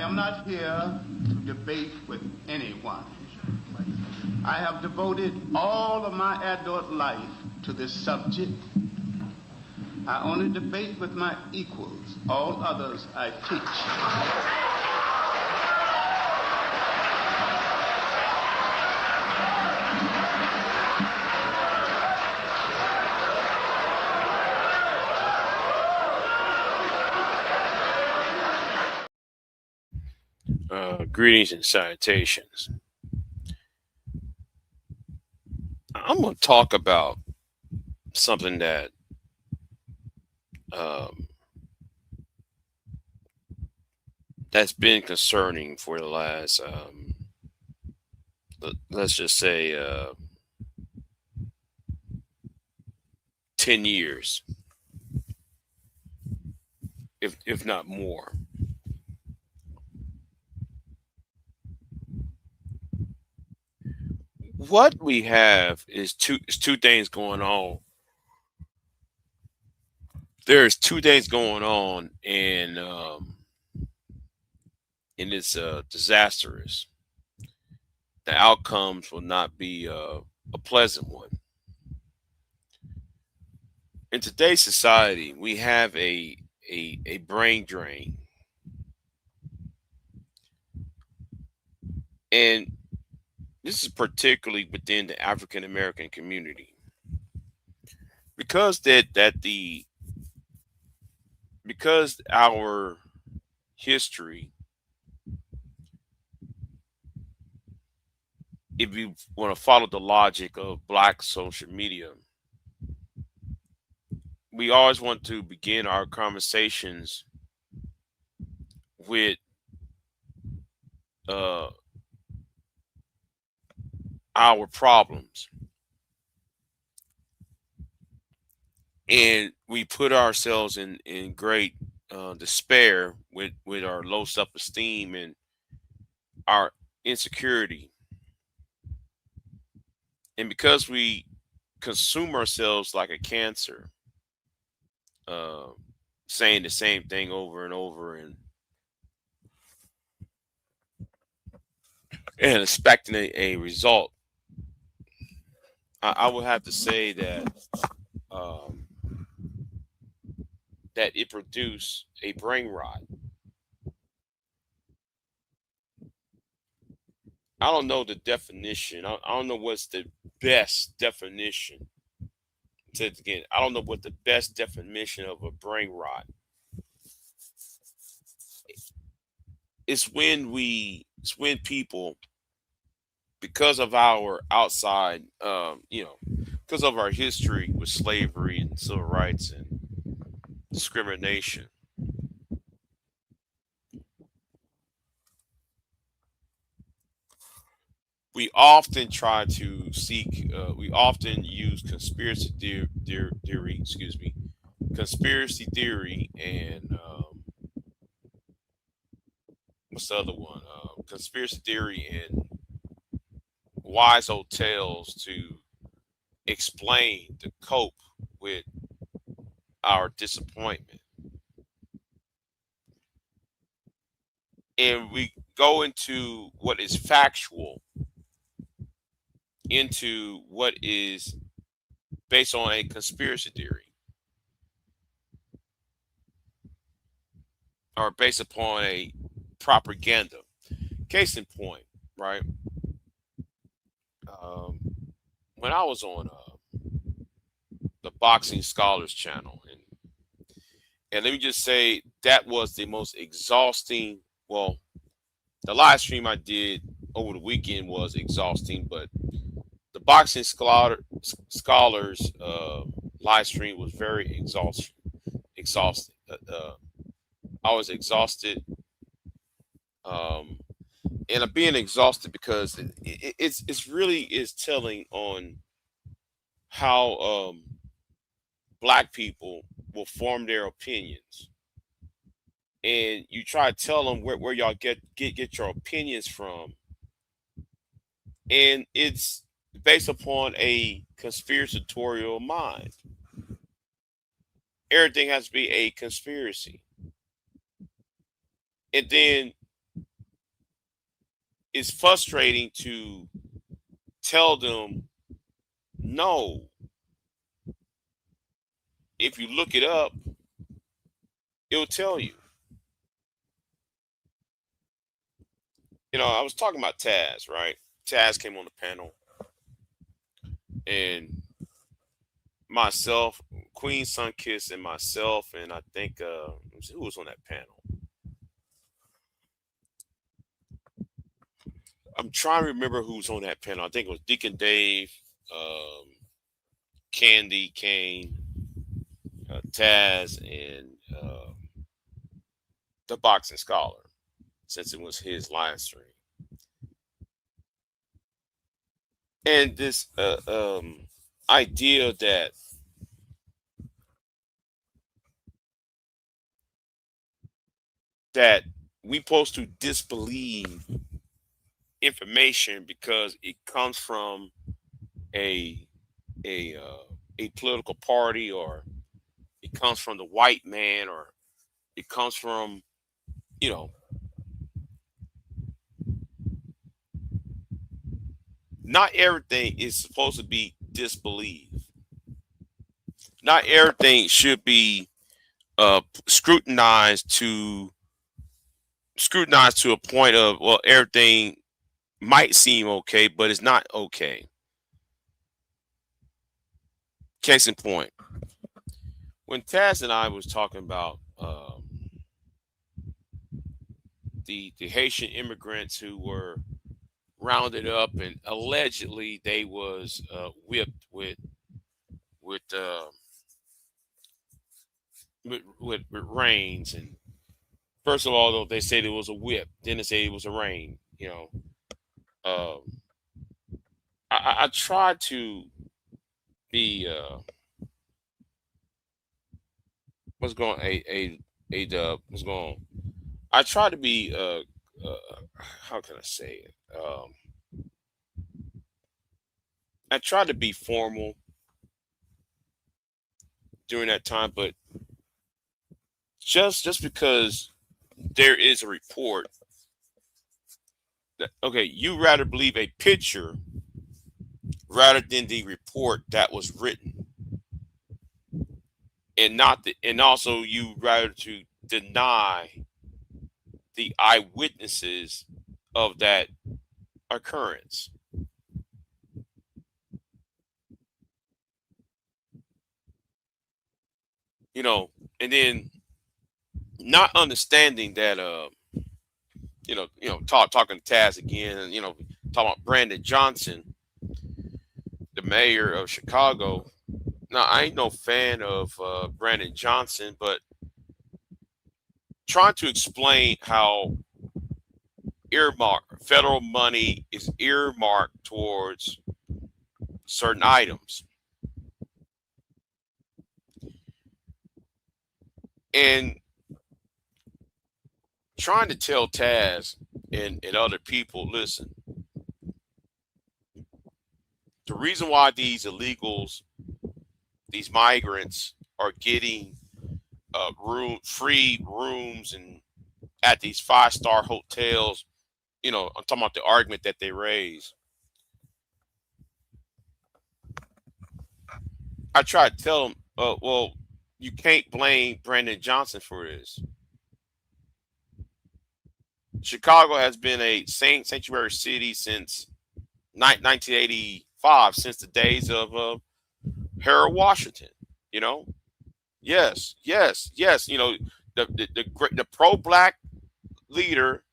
am not here to debate with anyone. I have devoted all of my adult life to this subject. I only debate with my equals. All others I teach. Greetings and salutations. I'm going to talk about something that um, that's been concerning for the last, let's just say, 10 years, if not more. What we have is two things going on. There's two things going on, and it's disastrous. The outcomes will not be a pleasant one. In today's society, we have a brain drain, and this is particularly within the African American community because because our history, if you want to follow the logic of black social media, we always want to begin our conversations with uh, our problems, and we put ourselves in great despair with our low self-esteem and our insecurity. And because we consume ourselves like a cancer, uh, saying the same thing over and over and expecting a result, I would have to say um, that it produced a brain rot. I don't know the definition. I don't know what's the best definition. Say it again. I don't know what the best definition of a brain rot. It's when people, because of our outside, because of our history with slavery and civil rights and discrimination, we often try to seek. We often use theory. Excuse me, conspiracy theory, and what's the other one? Conspiracy theory and wise hotels to explain to cope with our disappointment, and we go into what is factual, into what is based on a conspiracy theory or based upon a propaganda. Case in point, right? Um, when I was on the Boxing Scholars channel, and let me just say that was the most exhausting. Well, the live stream I did over the weekend was exhausting, but the Scholars live stream was very exhausting. I was exhausted, um, and I'm being exhausted because it's really is telling on how black people will form their opinions, and you try to tell them where y'all get your opinions from, and it's based upon a conspiratorial mind. Everything has to be a conspiracy, and then it's frustrating to tell them no. If you look it up, it'll tell you. I was talking about Taz, right? Taz came on the panel, and myself, Queen Sunkiss, and myself, and I think who was on that panel? I'm trying to remember who was on that panel. I think it was Deacon Dave, um, Candy Kane, Taz, and the Boxing Scholar, since it was his live stream. And this idea that we supposed to disbelieve information because it comes from a a political party, or it comes from the white man, or it comes from you know not everything is supposed to be disbelieved. Not everything should be scrutinized to a point of, well, everything might seem okay, but it's not okay. Case in point, when Taz and I was talking about the Haitian immigrants who were rounded up and allegedly they was whipped with, uh, with reins. And first of all, though, they said it was a whip, then they said it was a rein. Um, I tried to be what's going a dub what's going. I try to be how can I say it? I tried to be formal during that time, but just because there is a report that, okay, you rather believe a picture rather than the report that was written, and not the and also you rather to deny the eyewitnesses of that occurrence. you know and then not understanding that talking to Taz again, and talking about Brandon Johnson, the mayor of Chicago. Now, I ain't no fan of Brandon Johnson, but trying to explain how federal money is earmarked towards certain items, and trying to tell Taz and other people, listen, the reason why these illegals, these migrants, are getting free rooms and at these 5-star hotels, I'm talking about the argument that they raise. I tried to tell them, well, you can't blame Brandon Johnson for this. Chicago has been a sanctuary city since 1985, since the days of Harold Washington. You know, yes, yes, yes. The pro-black leader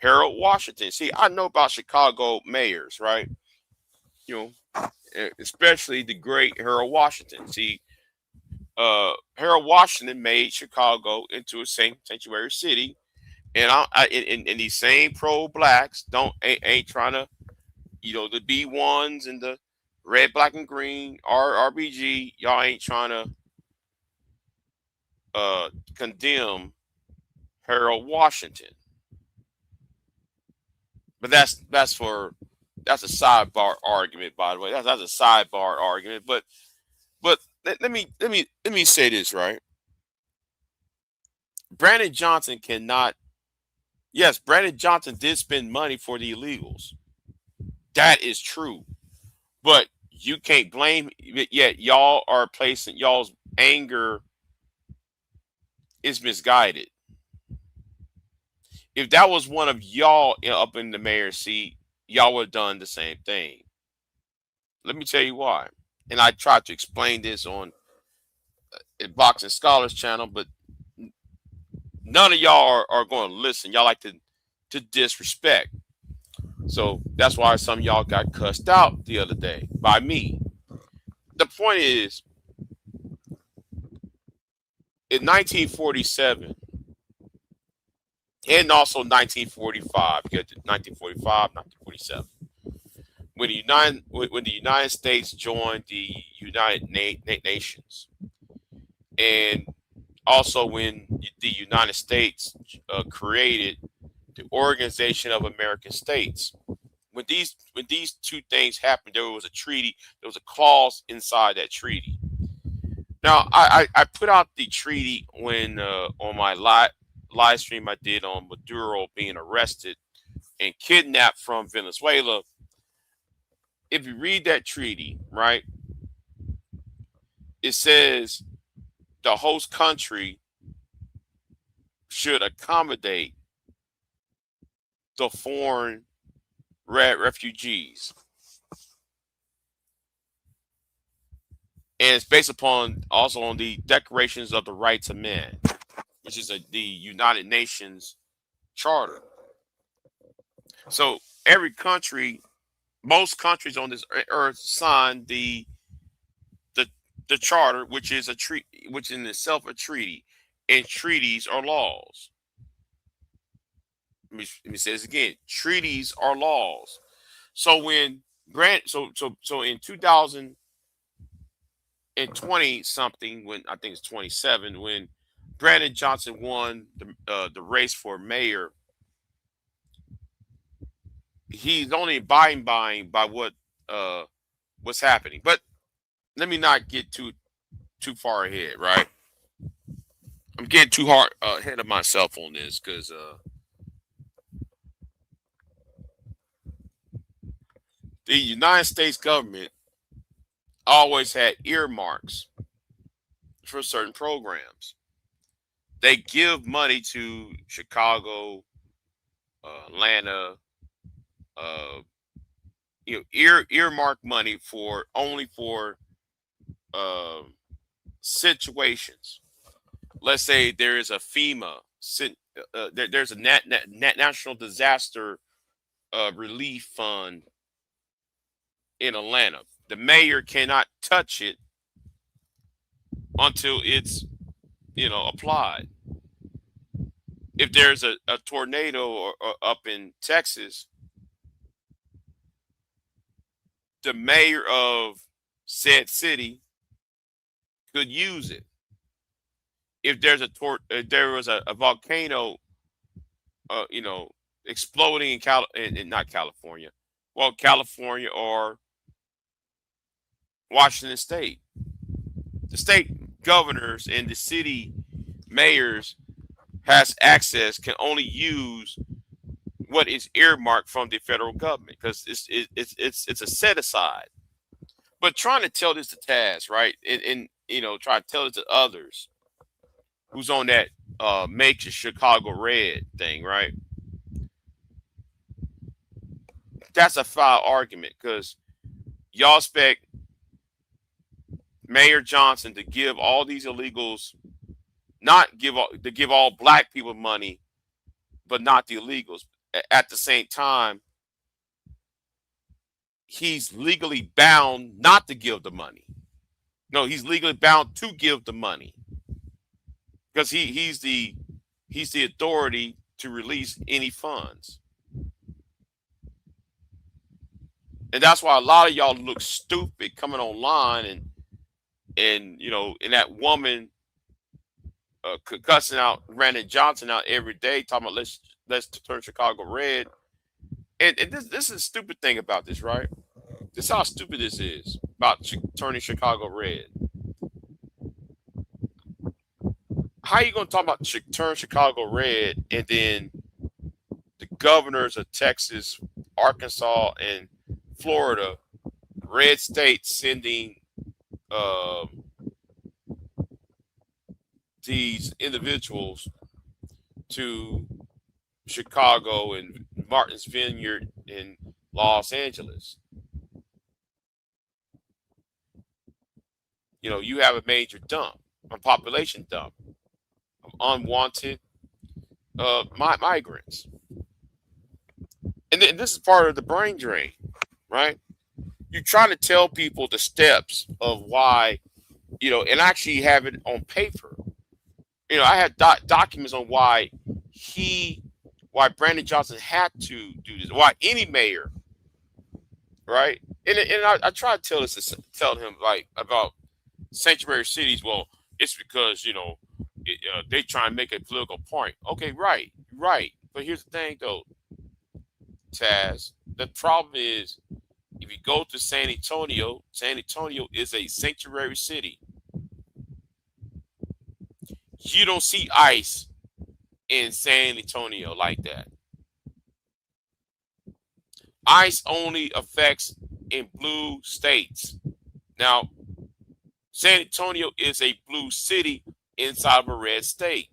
Harold Washington. See, I know about Chicago mayors, right? Especially the great Harold Washington. See, Harold Washington made Chicago into a sanctuary city, and and these same pro-blacks ain't trying to, the B1s and the red, black, and green RBG. Y'all ain't trying to condemn Harold Washington. But that's a sidebar argument, by the way. That's a sidebar argument. But let me say this, right. Brandon Johnson cannot, Yes, Brandon Johnson did spend money for the illegals. That is true. But you can't blame it, yet y'all are placing y'all's anger is misguided. If that was one of y'all up in the mayor's seat, y'all would have done the same thing. Let me tell you why. And I tried to explain this on Boxing Scholars channel, but none of y'all are going to listen. Y'all like to disrespect. So that's why some of y'all got cussed out the other day by me. The point is, in 1947 and also 1945, you got 1945, 1947, when the United States joined the United Nations, and also when the United States created the Organization of American States. When these two things happened, there was a treaty. There was a clause inside that treaty. Now, I put out the treaty when on my live stream I did on Maduro being arrested and kidnapped from Venezuela. If you read that treaty, right, it says the host country should accommodate the foreign refugees. And it's based upon also on the Declarations of the Rights of Man, which is the United Nations Charter. So every country, most countries on this earth signed the charter, which is a treaty, which in itself a treaty, and treaties are laws. Let me say this again: treaties are laws. So when so in 2020 something, when I think it's 27, when Brandon Johnson won the race for mayor, he's only abiding by what what's happening. But let me not get too far ahead, right? I'm getting too hard ahead of myself on this because the United States government always had earmarks for certain programs. They give money to Chicago, Atlanta, uh, earmark money for only for uh, situations. Let's say there is a FEMA, there's a national disaster relief fund in Atlanta. The mayor cannot touch it until it's applied. If there's a tornado or up in Texas, the mayor of said city could use it. If there's if there was a volcano, exploding in not California, well, California or Washington State, the state governors and the city mayors has access, can only use what is earmarked from the federal government because it's a set aside. But trying to tell this to Taz, right, and try to tell it to others who's on that make your Chicago red thing, right? That's a foul argument because y'all expect Mayor Johnson to give all these illegals, not give all, to give all black people money, but not the illegals. At the same time, he's legally bound not to give the money. No, he's legally bound to give the money because he's the authority to release any funds. And that's why a lot of y'all look stupid coming online and that woman cussing out Brandon Johnson out every day, talking about let's turn Chicago red. And this is a stupid thing about this, right? This is how stupid this is about turning Chicago red. How you gonna talk about turn Chicago red and then governors of Texas, Arkansas, and Florida, red states, sending um, these individuals to Chicago and Martins Vineyard in Los Angeles. You have a major dump, a population dump of unwanted migrants. And this is part of the brain drain, right? You try to tell people the steps of why, and actually have it on paper. I had documents on why Brandon Johnson had to do this, why any mayor, right? And I try to tell him like about sanctuary cities. Well, it's because they try and make a political point. Okay, right, right. But here's the thing, though, Taz. The problem is if you go to San Antonio is a sanctuary city. You don't see ICE in San Antonio like that. ICE only affects in blue states. Now, San Antonio is a blue city inside of a red state.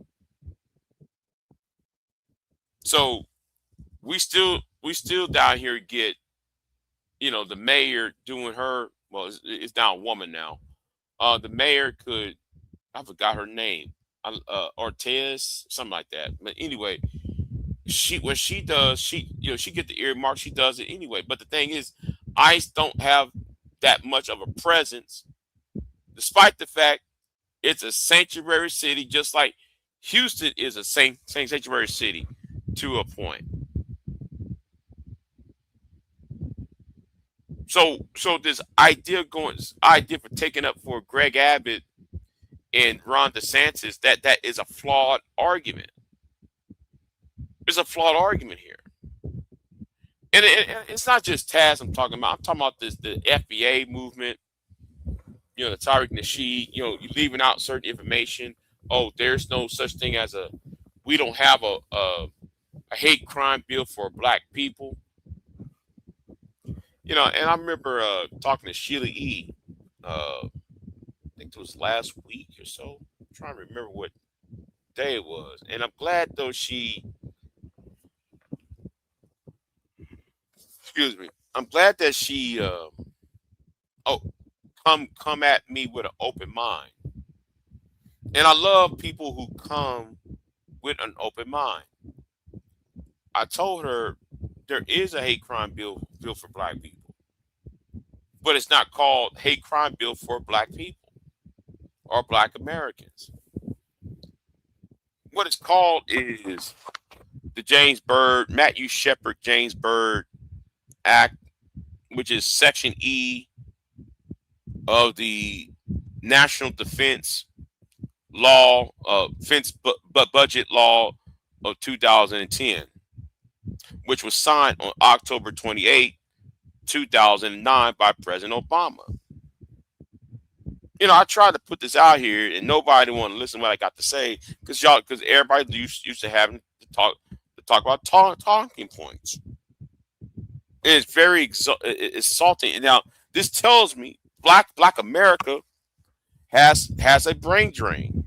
So we still down here get, the mayor doing her, well, it's now a woman now. The mayor could, I forgot her name, Ortiz, something like that. But anyway, what she does, she get the earmark, she does it anyway. But the thing is, ICE don't have that much of a presence, despite the fact it's a sanctuary city, just like Houston is a same sanctuary city to a point. So this idea for taking up for Greg Abbott and Ron DeSantis, that is a flawed argument. There's a flawed argument here. And it's not just Taz I'm talking about. I'm talking about the FBA movement, the Tariq Nasheed, leaving out certain information. Oh, there's no such thing as we don't have a hate crime bill for black people. And I remember talking to Sheila E. I think it was last week or so. I'm trying to remember what day it was. And I'm glad though I'm glad that she come at me with an open mind. And I love people who come with an open mind. I told her there is a hate crime bill for black people, but it's not called hate crime bill for black people or black Americans. What it's called is the Matthew Shepard James Byrd Act, which is Section E of the National Defense Law, Budget Law of 2010, which was signed on October 28, 2009 by President Obama. I tried to put this out here and nobody wanted to listen to what I got to say because everybody used to having to talk about talking points. And it's very insulting. And now this tells me Black America has a brain drain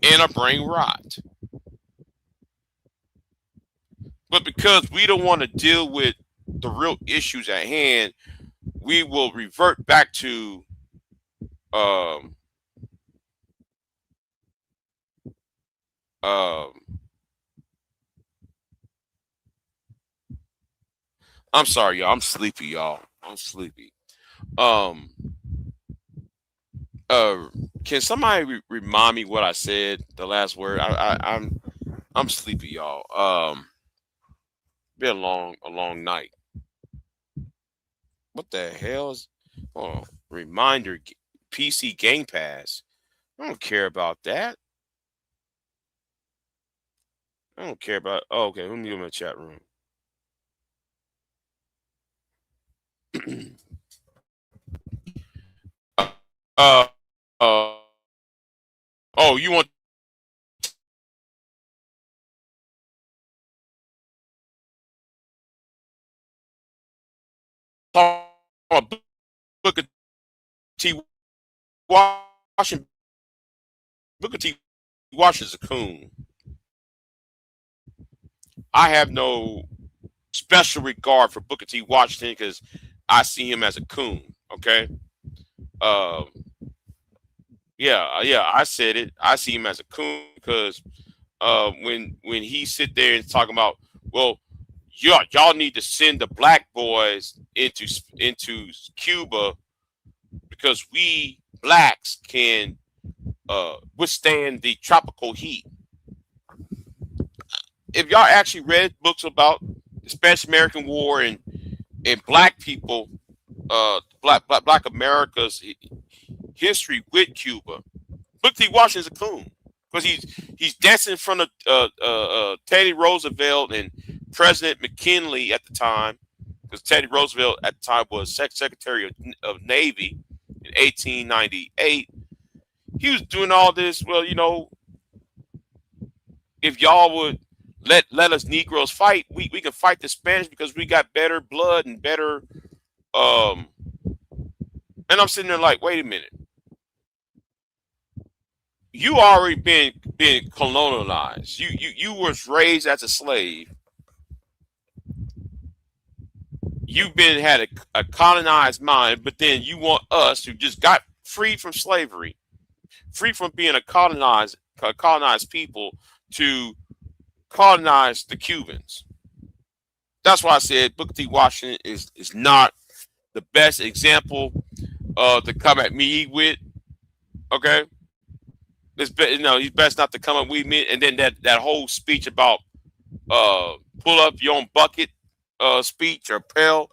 and a brain rot. But because we don't want to deal with the real issues at hand, we will revert back to I'm sorry, y'all. I'm sleepy, y'all. I'm sleepy. Can somebody remind me what I said? The last word. I'm sleepy, y'all. Been a long night. What the hell is? Oh, reminder. PC Game Pass. I don't care about that. I don't care about. Oh, okay, let me go in the chat room. uh, uh, oh, you want Washington, Booker T. Washington's a coon. I have no special regard for Booker T. Washington because I see him as a coon. Okay. Um, yeah, I said it. I see him as a coon because when he sit there and talking about, well, y'all need to send the black boys into Cuba because we blacks can withstand the tropical heat. If y'all actually read books about the Spanish American War and black people, black America's history with Cuba, Booker T. Washington's a coon because he's dancing in front of Teddy Roosevelt and President McKinley at the time, because Teddy Roosevelt at the time was Secretary of Navy in 1898. He was doing all this. Well, if y'all would let us Negroes fight, we can fight the Spanish because we got better blood and better. And I'm sitting there like, wait a minute. You already been colonized. You was raised as a slave. You've had a colonized mind, but then you want us who just got freed from slavery, free from being a colonized people, to colonize the Cubans. That's why I said Booker T. Washington is not the best example to come at me with. Okay, he's best not to come at me. And then that whole speech about pull up your own bucket speech or pail.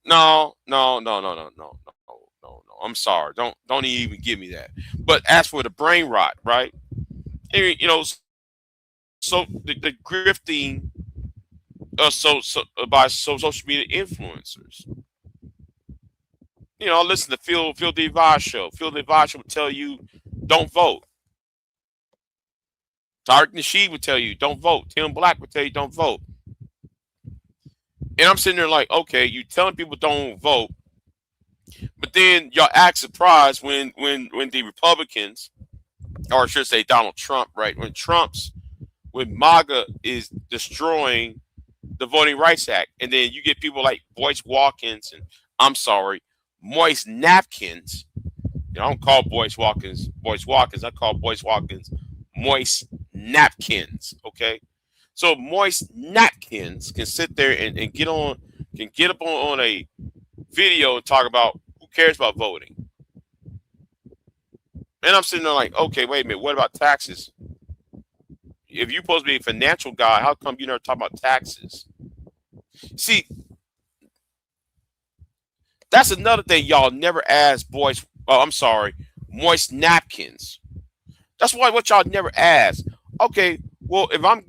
No. I'm sorry. Don't even give me that. But as for the brain rot, right? So the grifting by social media influencers. Listen to Phil DeVos show. Phil DeVos show will tell you don't vote. Tariq Nasheed would tell you don't vote. Tim Black would tell you don't vote. And I'm sitting there like, okay, you telling people don't vote, but then y'all act surprised when the Republicans, or I should say Donald Trump, right? When MAGA is destroying the Voting Rights Act, and then you get people like Boyce Watkins and Moist Napkins. I don't call Boyce Watkins. I call Boyce Watkins Moist Napkins. Okay. So Moist Napkins can sit there and get up on a video and talk about who cares about voting. And I'm sitting there like, okay, wait a minute. What about taxes? If you're supposed to be a financial guy, how come you never talk about taxes? See, that's another thing y'all never ask Moist Napkins. That's what y'all never ask. Okay, well,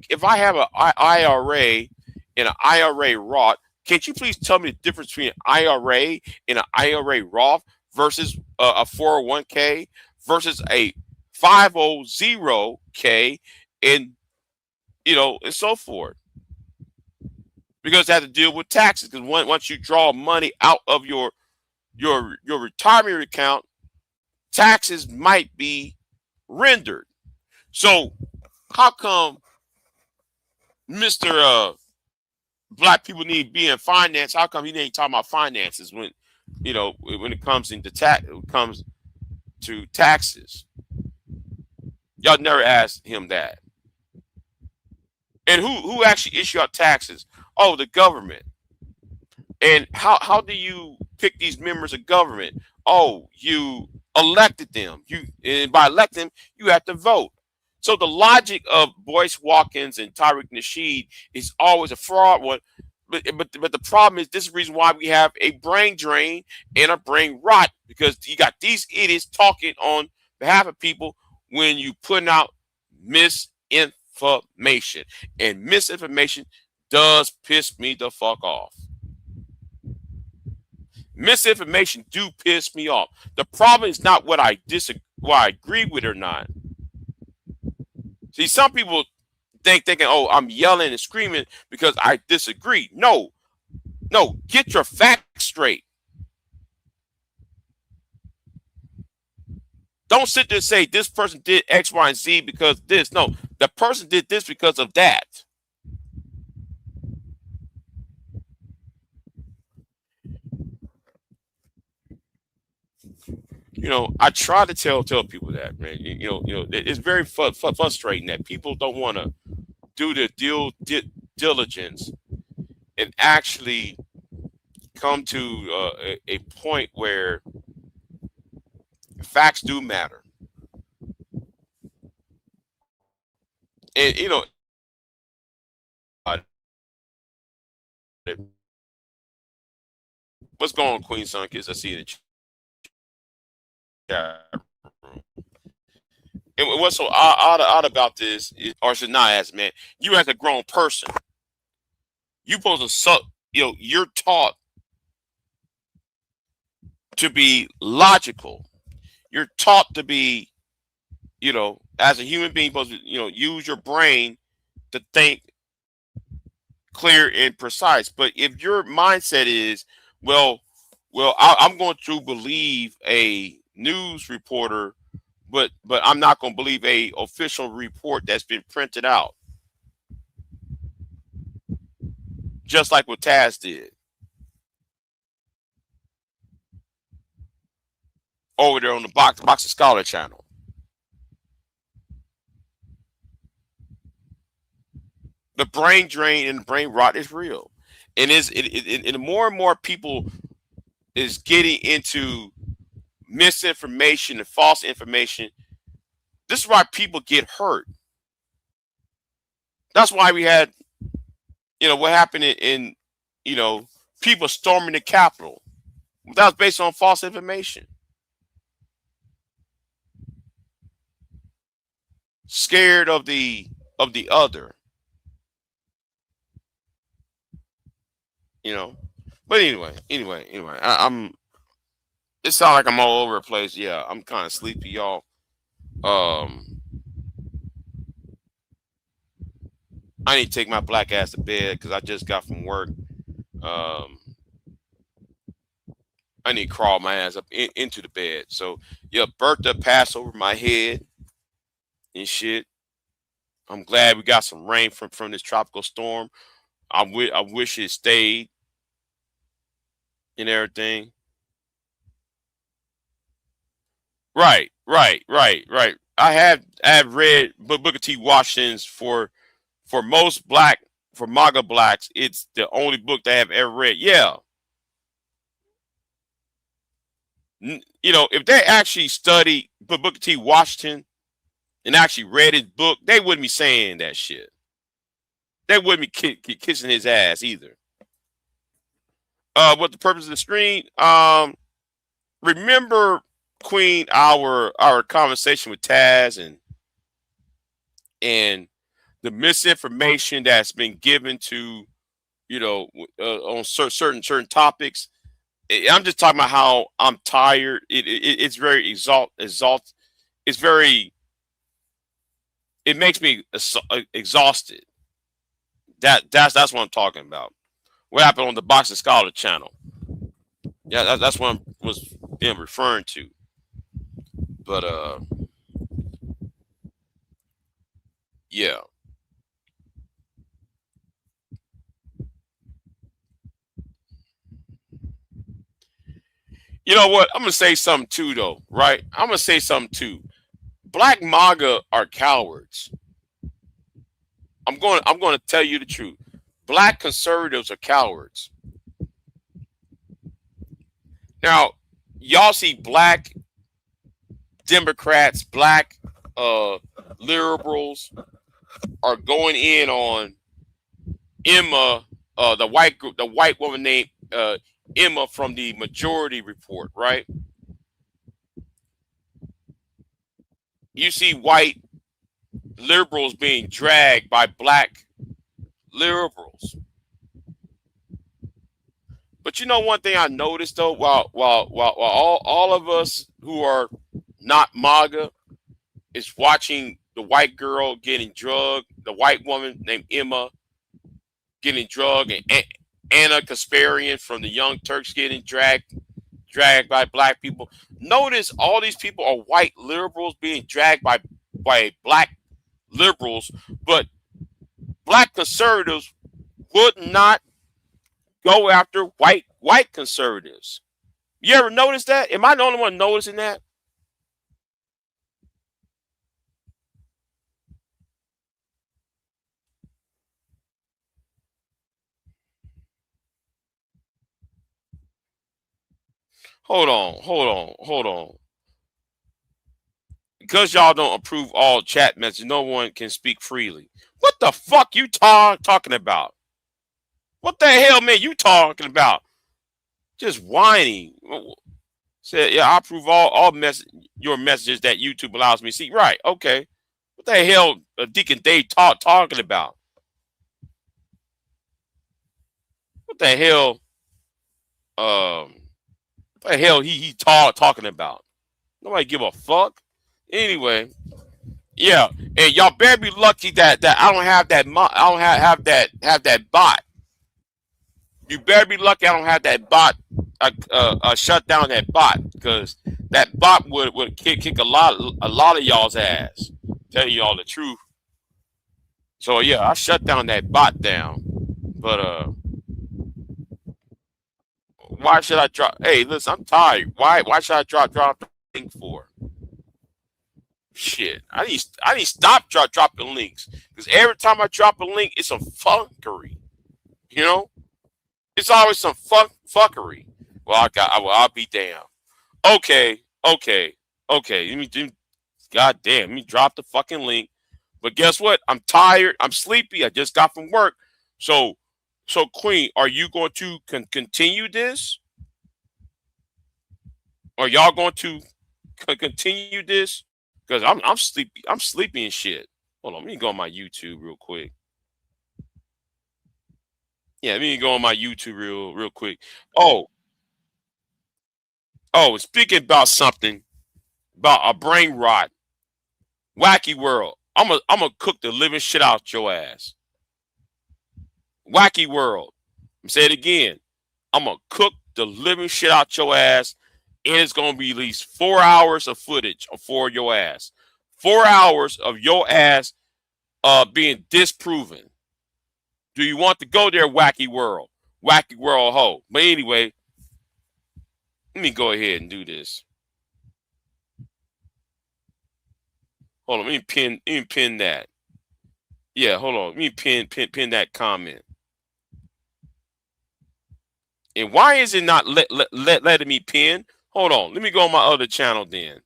if I have an IRA and an IRA Roth, can't you please tell me the difference between an IRA and an IRA Roth versus a 401k versus a 500k and and so forth? Because they have to deal with taxes. Because once you draw money out of your retirement account, taxes might be rendered. So how come Mr. Black people need to be in finance? How come he ain't talking about finances when it comes to taxes? Y'all never asked him that. And who actually issue out taxes? Oh, the government. And how do you pick these members of government? Oh, you elected them. And by electing them, you have to vote. So the logic of Boyce Watkins and Tariq Nasheed is always a fraud one. But the problem is, this is the reason why we have a brain drain and a brain rot, because you got these idiots talking on behalf of people when you putting out misinformation. And misinformation does piss me the fuck off. Misinformation do piss me off. The problem is not what I agree with or not. See, some people thinking, oh, I'm yelling and screaming because I disagree. No, get your facts straight. Don't sit there and say this person did X, Y, and Z because this. No, the person did this because of that. I try to tell people that, man. It's very frustrating that people don't want to do the diligence and actually come to a point where facts do matter. And uh, what's going on, Queen Sunkist? I see it in the chat room. And what's so odd about this is, or should not ask, man, you as a grown person, you supposed to you're taught to be logical. You're taught to be, as a human being, supposed to, use your brain to think clear and precise. But if your mindset is, I'm going to believe a news reporter, but I'm not going to believe a official report that's been printed out, just like what Taz did over there on the Box of Scholar channel. The brain drain and the brain rot is real, and and more and more people is getting into misinformation and false information. This is why people get hurt. That's why we had, what happened in people storming the Capitol. That was based on false information. Scared of the other. But anyway, I'm. It sounds like I'm all over the place. Yeah, I'm kind of sleepy, y'all. I need to take my black ass to bed because I just got from work. I need to crawl my ass up into the bed. So yeah, Bertha passed over my head and shit. I'm glad we got some rain from this tropical storm. I wish it stayed and everything. Right. I have read Booker T. Washington's for most for MAGA blacks. It's the only book they have ever read. Yeah. If they actually studied Booker T. Washington and actually read his book, they wouldn't be saying that shit. They wouldn't be kissing his ass either. What the purpose of the screen? Remember, Queen, our conversation with Taz and the misinformation that's been given to on certain topics. I'm just talking about how I'm tired. It's very exalt. It's very. It makes me exhausted. That's what I'm talking about. What happened on the Boxing Scholar channel? Yeah, that's what I was being referring to. But yeah. You know what? I'm gonna say something too, though. Right? I'm gonna say something too. Black MAGA are cowards. I'm going to tell you the truth. Black conservatives are cowards. Now, y'all see black Democrats, black liberals are going in on Emma, the white woman named Emma from the Majority Report, right? You see white liberals being dragged by black liberals. But you know one thing I noticed though, while all of us who are not MAGA is watching the white girl getting drugged, the white woman named Emma getting drugged, and Anna Kasparian from the Young Turks getting dragged dragged by black people. Notice all these people are white liberals being dragged by black liberals, but black conservatives would not go after white conservatives. You ever notice that? Am I the only one noticing that? Hold on. Because y'all don't approve all chat messages, no one can speak freely. What the fuck you talking about? What the hell, man, you talking about? Just whining. Said, yeah, I approve all your messages that YouTube allows me to see. Right, okay. What the hell, Deacon Dave talking about? What the hell, what the hell he talking about? Nobody give a fuck. Anyway, yeah, and y'all better be lucky that I don't have that I don't have that bot. You better be lucky I don't have that bot. Shut down that bot because that bot would kick a lot of y'all's ass. Telling you all the truth. So yeah, I shut down that bot down. But why should I drop? Hey, listen, I'm tired. Why should I drop the link for? Shit, I need to stop dropping links because every time I drop a link, it's some fuckery. You know, it's always some fuckery. Well, I'll be damned. Okay. God damn, let me drop the fucking link. But guess what? I'm tired. I'm sleepy. I just got from work. So Queen, are you going to continue this? Are y'all going to continue this? Because I'm sleepy. I'm sleepy and shit. Hold on, let me go on my YouTube real quick. Yeah, let me go on my YouTube real quick. Oh, speaking about something about a brain rot, wacky world. I'm gonna cook the living shit out your ass. Wacky world. I'm say it again. I'm gonna cook the living shit out your ass, and it's gonna be at least 4 hours of footage for your ass. 4 hours of your ass being disproven. Do you want to go there, wacky world? Wacky world ho. But anyway, let me go ahead and do this. Hold on, let me pin that. Yeah, hold on. Let me pin that comment. And why is it not letting me pin? Hold on. Let me go on my other channel then.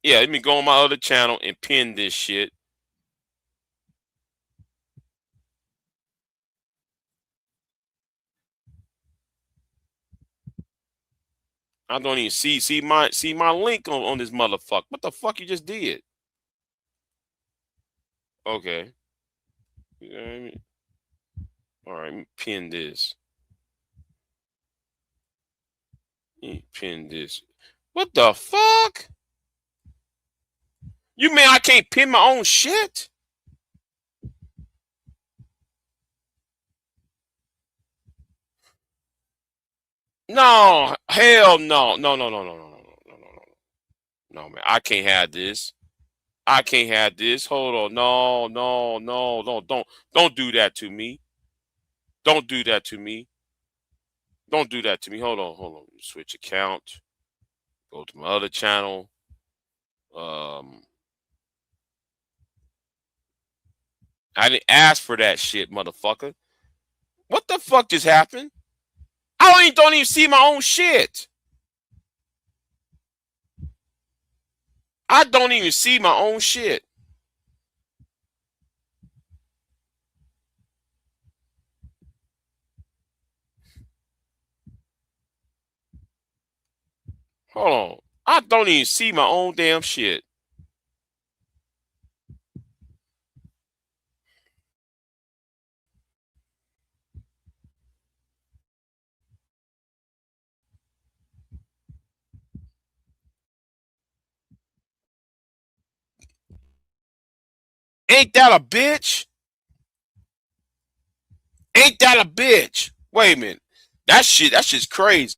Yeah, let me go on my other channel and pin this shit. I don't even see my link on this motherfucker. What the fuck you just did? Okay. All right, let me pin this. Pin this. What the fuck? You mean I can't pin my own shit? No, hell no. No, man. I can't have this. I can't have this. Hold on. No. Don't do that to me. Don't do that to me. Don't do that to me. Hold on. Switch account. Go to my other channel. I didn't ask for that shit, motherfucker. What the fuck just happened? I don't even see my own shit. I don't even see my own shit. Hold on. I don't even see my own damn shit. Ain't that a bitch? Ain't that a bitch? Wait a minute. That shit's crazy.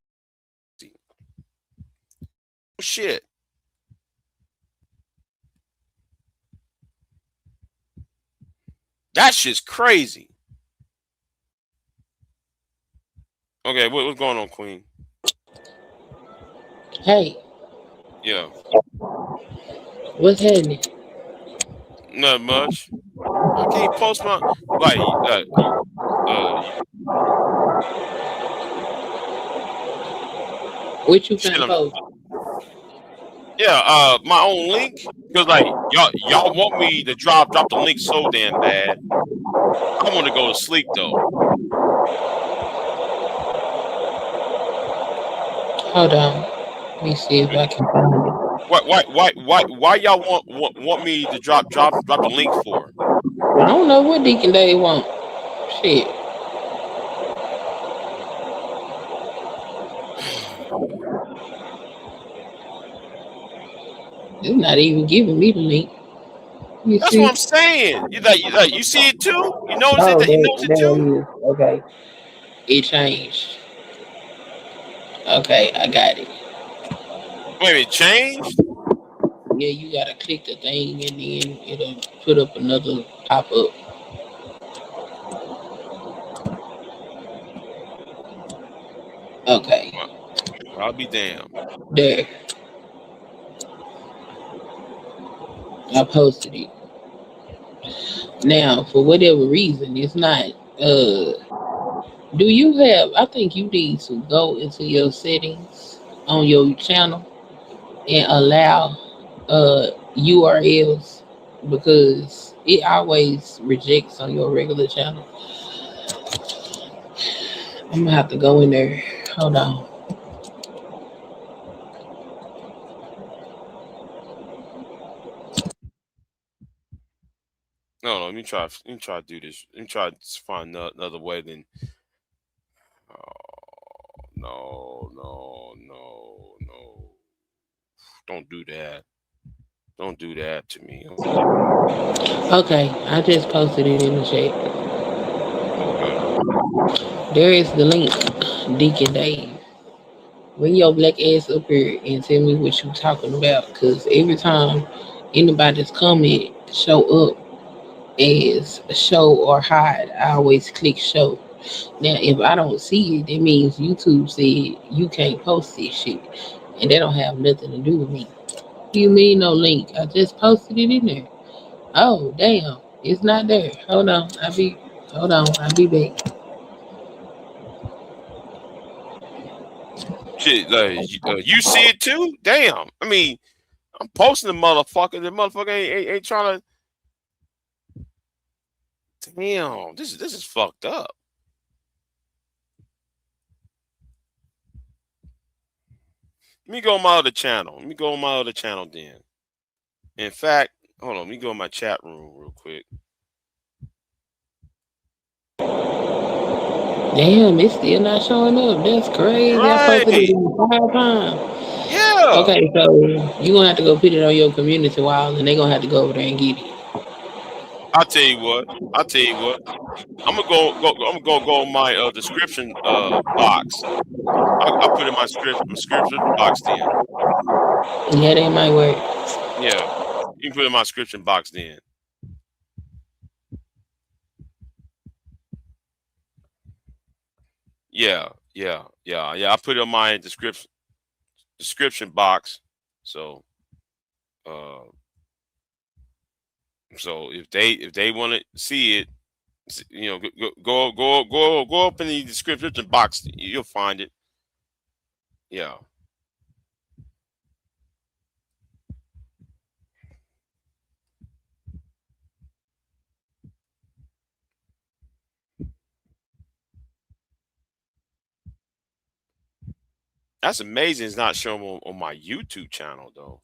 Shit. That shit's crazy. Okay, what's going on, Queen? Hey, Yeah, what's happening? not much. I can't post my like What you shit. finna post? My own link because like y'all want me to drop the link so damn bad. I want to go to sleep though. Hold on. Let me see if I can find it. Why y'all want me to drop the link for? I don't know what Deacon Dave want. Shit. It's not even giving me the link. Let me That's see. what I'm saying. You see it too? You notice it? Oh, You notice it there too? it is. Okay. It changed. Okay, I got it. Wait, it changed? Yeah, you gotta click the thing and then it'll put up another pop up. Okay. I'll be damned. There. I posted it. Now, for whatever reason, it's not do you have I think you need to go into your settings on your channel and allow URLs because it always rejects on your regular channel. I'm gonna have to go in there. Hold on. No, let me try to do this. Let me try to find another way than no. Don't do that. Don't do that to me. Okay, I just posted it in the chat. Okay. There is the link, Deacon Dave. Bring your black ass up here and tell me what you talking about. Cause every time anybody's comment show up as show or hide, I always click show. Now, if I don't see it, that means YouTube said you can't post this shit, and that don't have nothing to do with me. You mean no link? I just posted it in there. Oh damn, it's not there. Hold on, I'll be back. Shit, you see it too? Damn. I mean, I'm posting the motherfucker. The motherfucker ain't trying to. Damn, this is fucked up. Let me go on my other channel. Then. In fact, hold on. Let me go in my chat room real quick. Damn, it's still not showing up. That's crazy. I posted it Right. in 5 times. Yeah. Okay, so you gonna have to go put it on your community wall, and they gonna have to go over there and get it. I'll tell you what. I'm gonna go on my description box. I'll put in my description box then. Yeah, that might work. Yeah, you can put it in my description box then. Yeah. I put it on my description box. So, uh, so if they want to see it, you know, go up in the description box. You'll find it. Yeah. That's amazing. It's not showing on my YouTube channel though.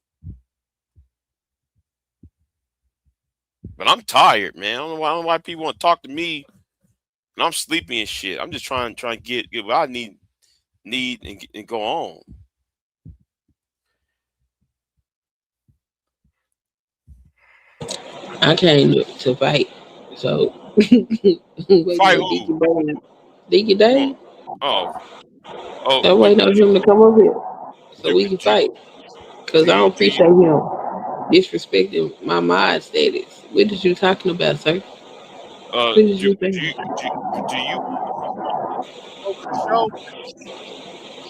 But I'm tired, man. I don't know why people want to talk to me. And I'm sleepy and shit. I'm just trying to get what I need and go on. I came to fight, so waiting Fight on who? Deacon Dave. Deacon Come on. Dave. Oh, I'm what waiting on him to come over here so we can you fight. Because I don't appreciate him disrespecting my mod status. What did you talking about, sir? What did you think? do you over the show?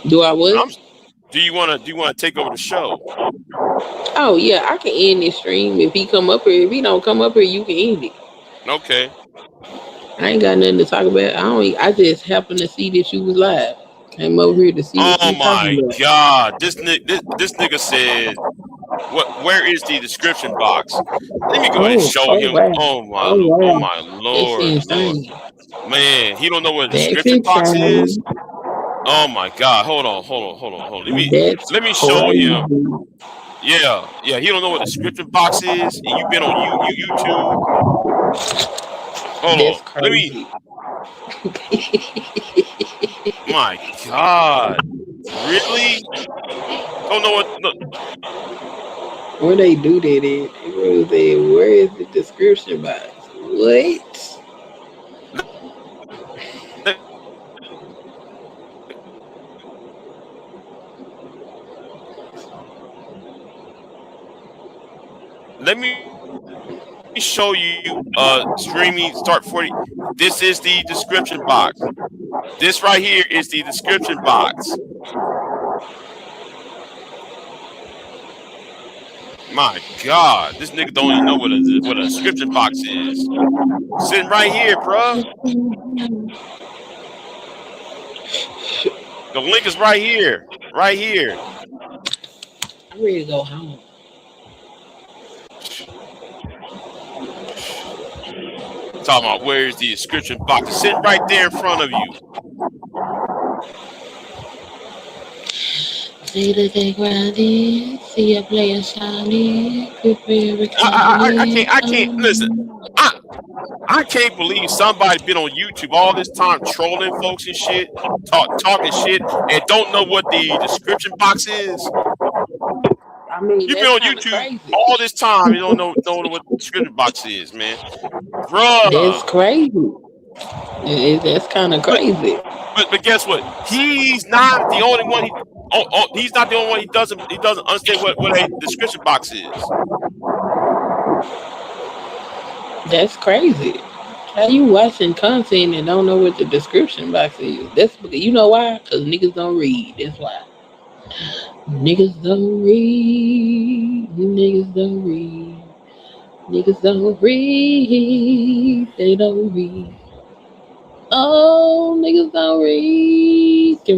Do I what? Do you want to take over the show? Oh yeah, I can end this stream if he come up here. If he don't come up here, you can end it. Okay. I ain't got nothing to talk about. I just happened to see that you was live. Came over here to see what Oh you my talking about. God! This nigga said, "What? Where is the description box?" Let me go ahead and show him. Wow. Oh my That's Lord, insane. man! He don't know what a That's description box insane. is. Oh my God! Hold on. Let me show crazy. him. Yeah. He don't know what a description box is, and you've been on YouTube. Hold That's on. crazy. My God! Really? Don't know what? No. Where they do that at? Where is the description box? What? Let me show you streaming start 40. This is the description box. This right here is the description box. My God, this nigga don't even know what a description box is. Sitting right here, bro. The link is right here. Right here. I'm ready to go home. Talking about where's the description box? It's sitting right there in front of you. See the day grinding, see a player shining, I can't listen. I can't believe somebody been on YouTube all this time trolling folks and shit, talking shit, and don't know what the description box is. I mean, You've been on YouTube crazy. All this time, you don't know what the description box is, man. Bruh. That's crazy. That's kind of crazy. But guess what? He's not the only one. He's not the only one. He doesn't understand what a description box is. That's crazy. How you watching content and don't know what the description box is? That's because you know why? Because niggas don't read. That's why. Niggas don't read. Niggas don't read. Niggas don't read. They don't read. Oh, niggas don't read. They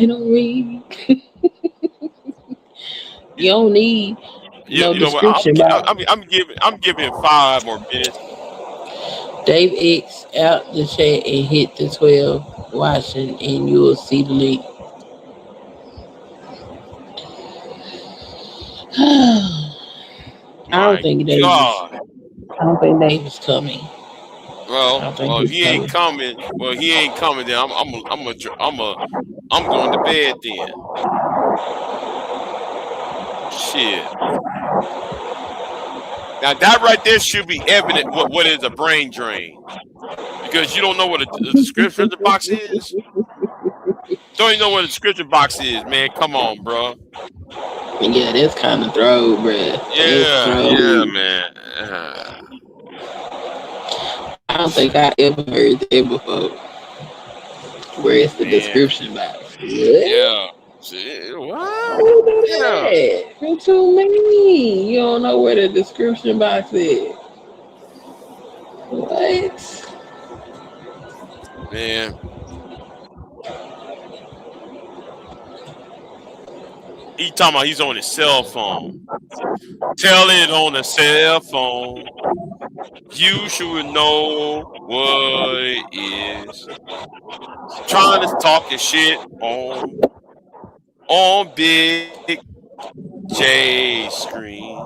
don't read. You don't need no description. I'm giving 5 more minutes. Dave X out the chat and hit the 12 watching, and you'll see the link. I don't think Dave is coming. Well, if he ain't coming, then I'm going to bed then. Shit. Now that right there should be evident what is a brain drain, because you don't know what a description box is. Don't even know what a description box is, man. Come on, bro. Yeah, that's kind of throw, bro. Yeah, man. I don't think I ever heard that before. Where it's the description box. What? Yeah. What? Yeah. What you mean? You don't know where the description box is? What? Man. He talking about he's on his cell phone. Tell it on the cell phone. You should know what it is. Trying to talk your shit on Big J screen.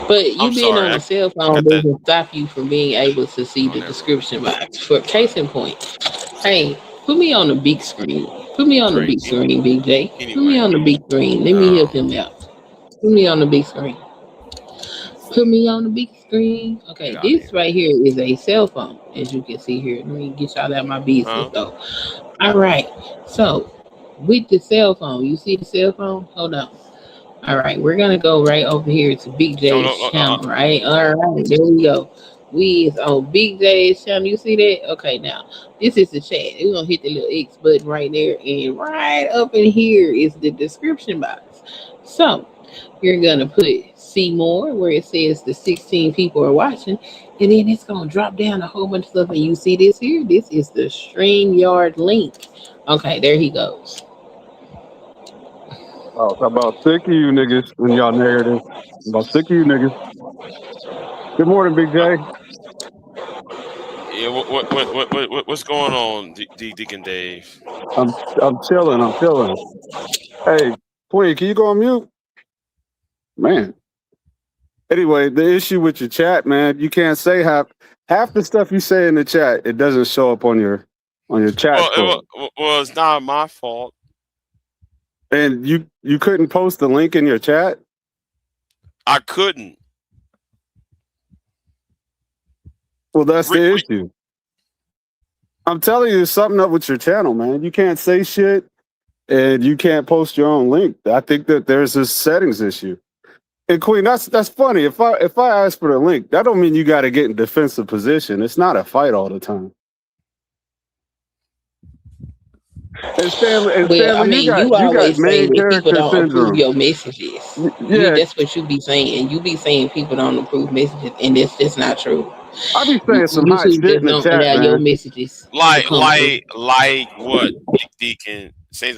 But you being on a cell phone doesn't stop you from being able to see the description box. For case in point, hey, put me on the big screen. Put me on the big screen, Big J. Put me on the big screen. Let me help him out. Put me on the big screen. Put me on the big screen. Okay, this right here is a cell phone, as you can see here. Let me get y'all out my business though. All right, so with the cell phone. You see the cell phone? Hold on. All right, we're gonna go right over here to Big No, J's no, channel, right? All right, there we go. We is on Big J's channel. You see that? Okay, now this is the chat. We're gonna hit the little X button right there, and right up in here is the description box. So you're gonna put see more where it says the 16 people are watching, and then it's gonna drop down a whole bunch of stuff. And you see this here? This is the StreamYard link. Okay, there he goes. Oh, I'm about sick of you niggas and y'all narrative. I'm about sick of you niggas. Good morning, Big J. yeah. What's going on, Deacon Dave? I'm chilling. I'm chilling. Hey, Queen, can you go on mute? Man. Anyway, the issue with your chat, man, you can't say half the stuff you say in the chat. It doesn't show up on your chat screen. Well, it's not my fault. And you couldn't post the link in your chat? I couldn't. Well, that's the issue. I'm telling you, there's something up with your channel, man. You can't say shit and you can't post your own link. I think that there's a settings issue. And Queen, that's funny. If I ask for the link, that don't mean you got to get in defensive position. It's not a fight all the time. And Stanley, Well, I mean, you always say that people don't syndrome. approve your messages. Yeah, that's what you be saying. You be saying people don't approve messages, and that's just not true. I be saying some hot YouTube shit in the don't chat, allow man. your messages. Like what, Deacon?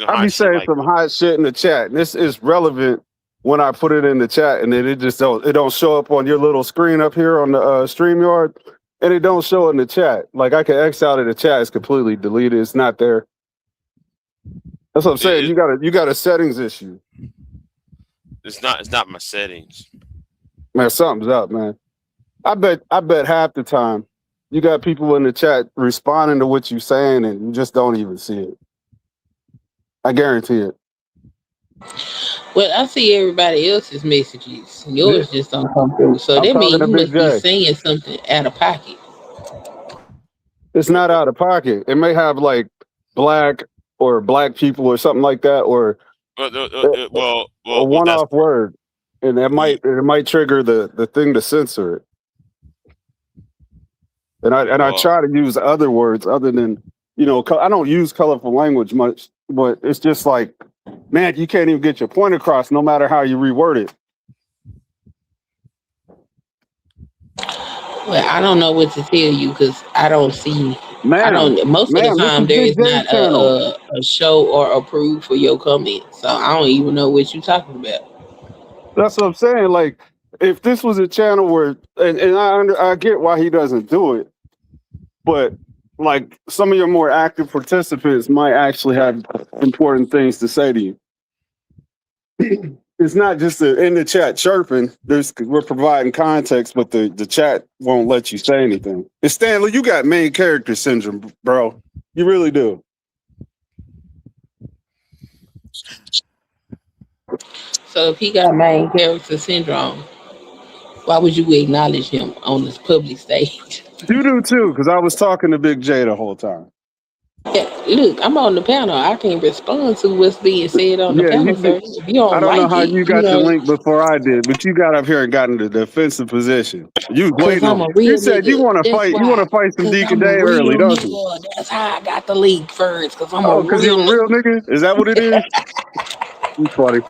I be saying some hot shit in the chat, and this is relevant when I put it in the chat, and then it don't show up on your little screen up here on the StreamYard, and it don't show in the chat. Like I can X out of the chat, it's completely deleted. It's not there. That's what I'm saying. You got a settings issue. It's not my settings. Man, something's up, man. I bet half the time you got people in the chat responding to what you're saying, and you just don't even see it. I guarantee it. Well, I see everybody else's messages. Yours just don't come through. So that means you must be saying something out of pocket. It's not out of pocket. It may have like black people or something like that, or a one-off word, and it might trigger the thing to censor it. And I try to use other words other than, I don't use colorful language much, but it's just like, man, you can't even get your point across no matter how you reword it. Well, I don't know what to tell you because I don't see. Most of the time there is not a show or approve for your comments, so I don't even know what you're talking about. That's what I'm saying. Like, if this was a channel where, and I get why he doesn't do it, but like some of your more active participants might actually have important things to say to you. It's not just in the chat chirping. We're providing context, but the chat won't let you say anything. And Stanley, you got main character syndrome, bro. You really do. So if he got main character syndrome, why would you acknowledge him on this public stage? You do too, because I was talking to Big J the whole time. Yeah, look, I'm on the panel. I can respond to what's being said on the panel, sir. If you don't I don't know how you got the know, link before I did, but you got up here and got into the defensive position. You waiting on. You said you want to fight. You want to fight some Deacon Day early, don't you? That's how I got the link first, because I'm because you're a real nigga. Is that what it is? You funny.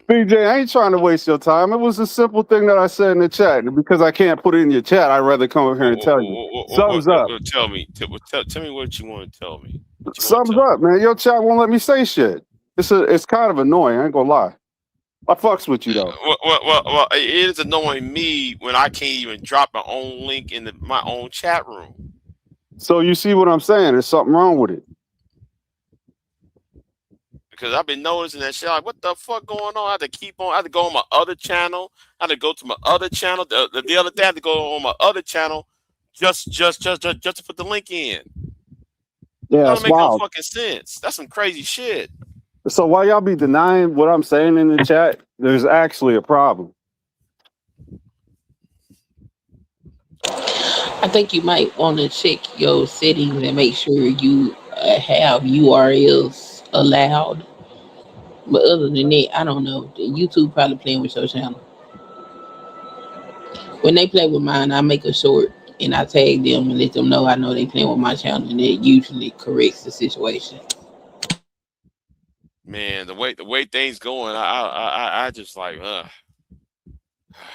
BJ, I ain't trying to waste your time. It was a simple thing that I said in the chat. And because I can't put it in your chat, I'd rather come over here and tell you. Something's up. Tell me what you want to tell me. Something's up, man. Your chat won't let me say shit. It's kind of annoying. I ain't gonna lie. I fucks with you though. Well, it is annoying me when I can't even drop my own link in my own chat room. So you see what I'm saying? There's something wrong with it. Because I've been noticing that shit. Like, what the fuck going on? I had to go on my other channel. I had to go to my other channel. The other day, I had to go on my other channel just to put the link in. Yeah, that don't make no fucking sense. That's some crazy shit. So while y'all be denying what I'm saying in the chat, there's actually a problem. I think you might want to check your settings and make sure you have URLs allowed. But other than that, I don't know. The YouTube probably playing with your channel. When they play with mine, I make a short and I tag them and let them know I know they playing with my channel, and it usually corrects the situation. Man, the way things going, I just like,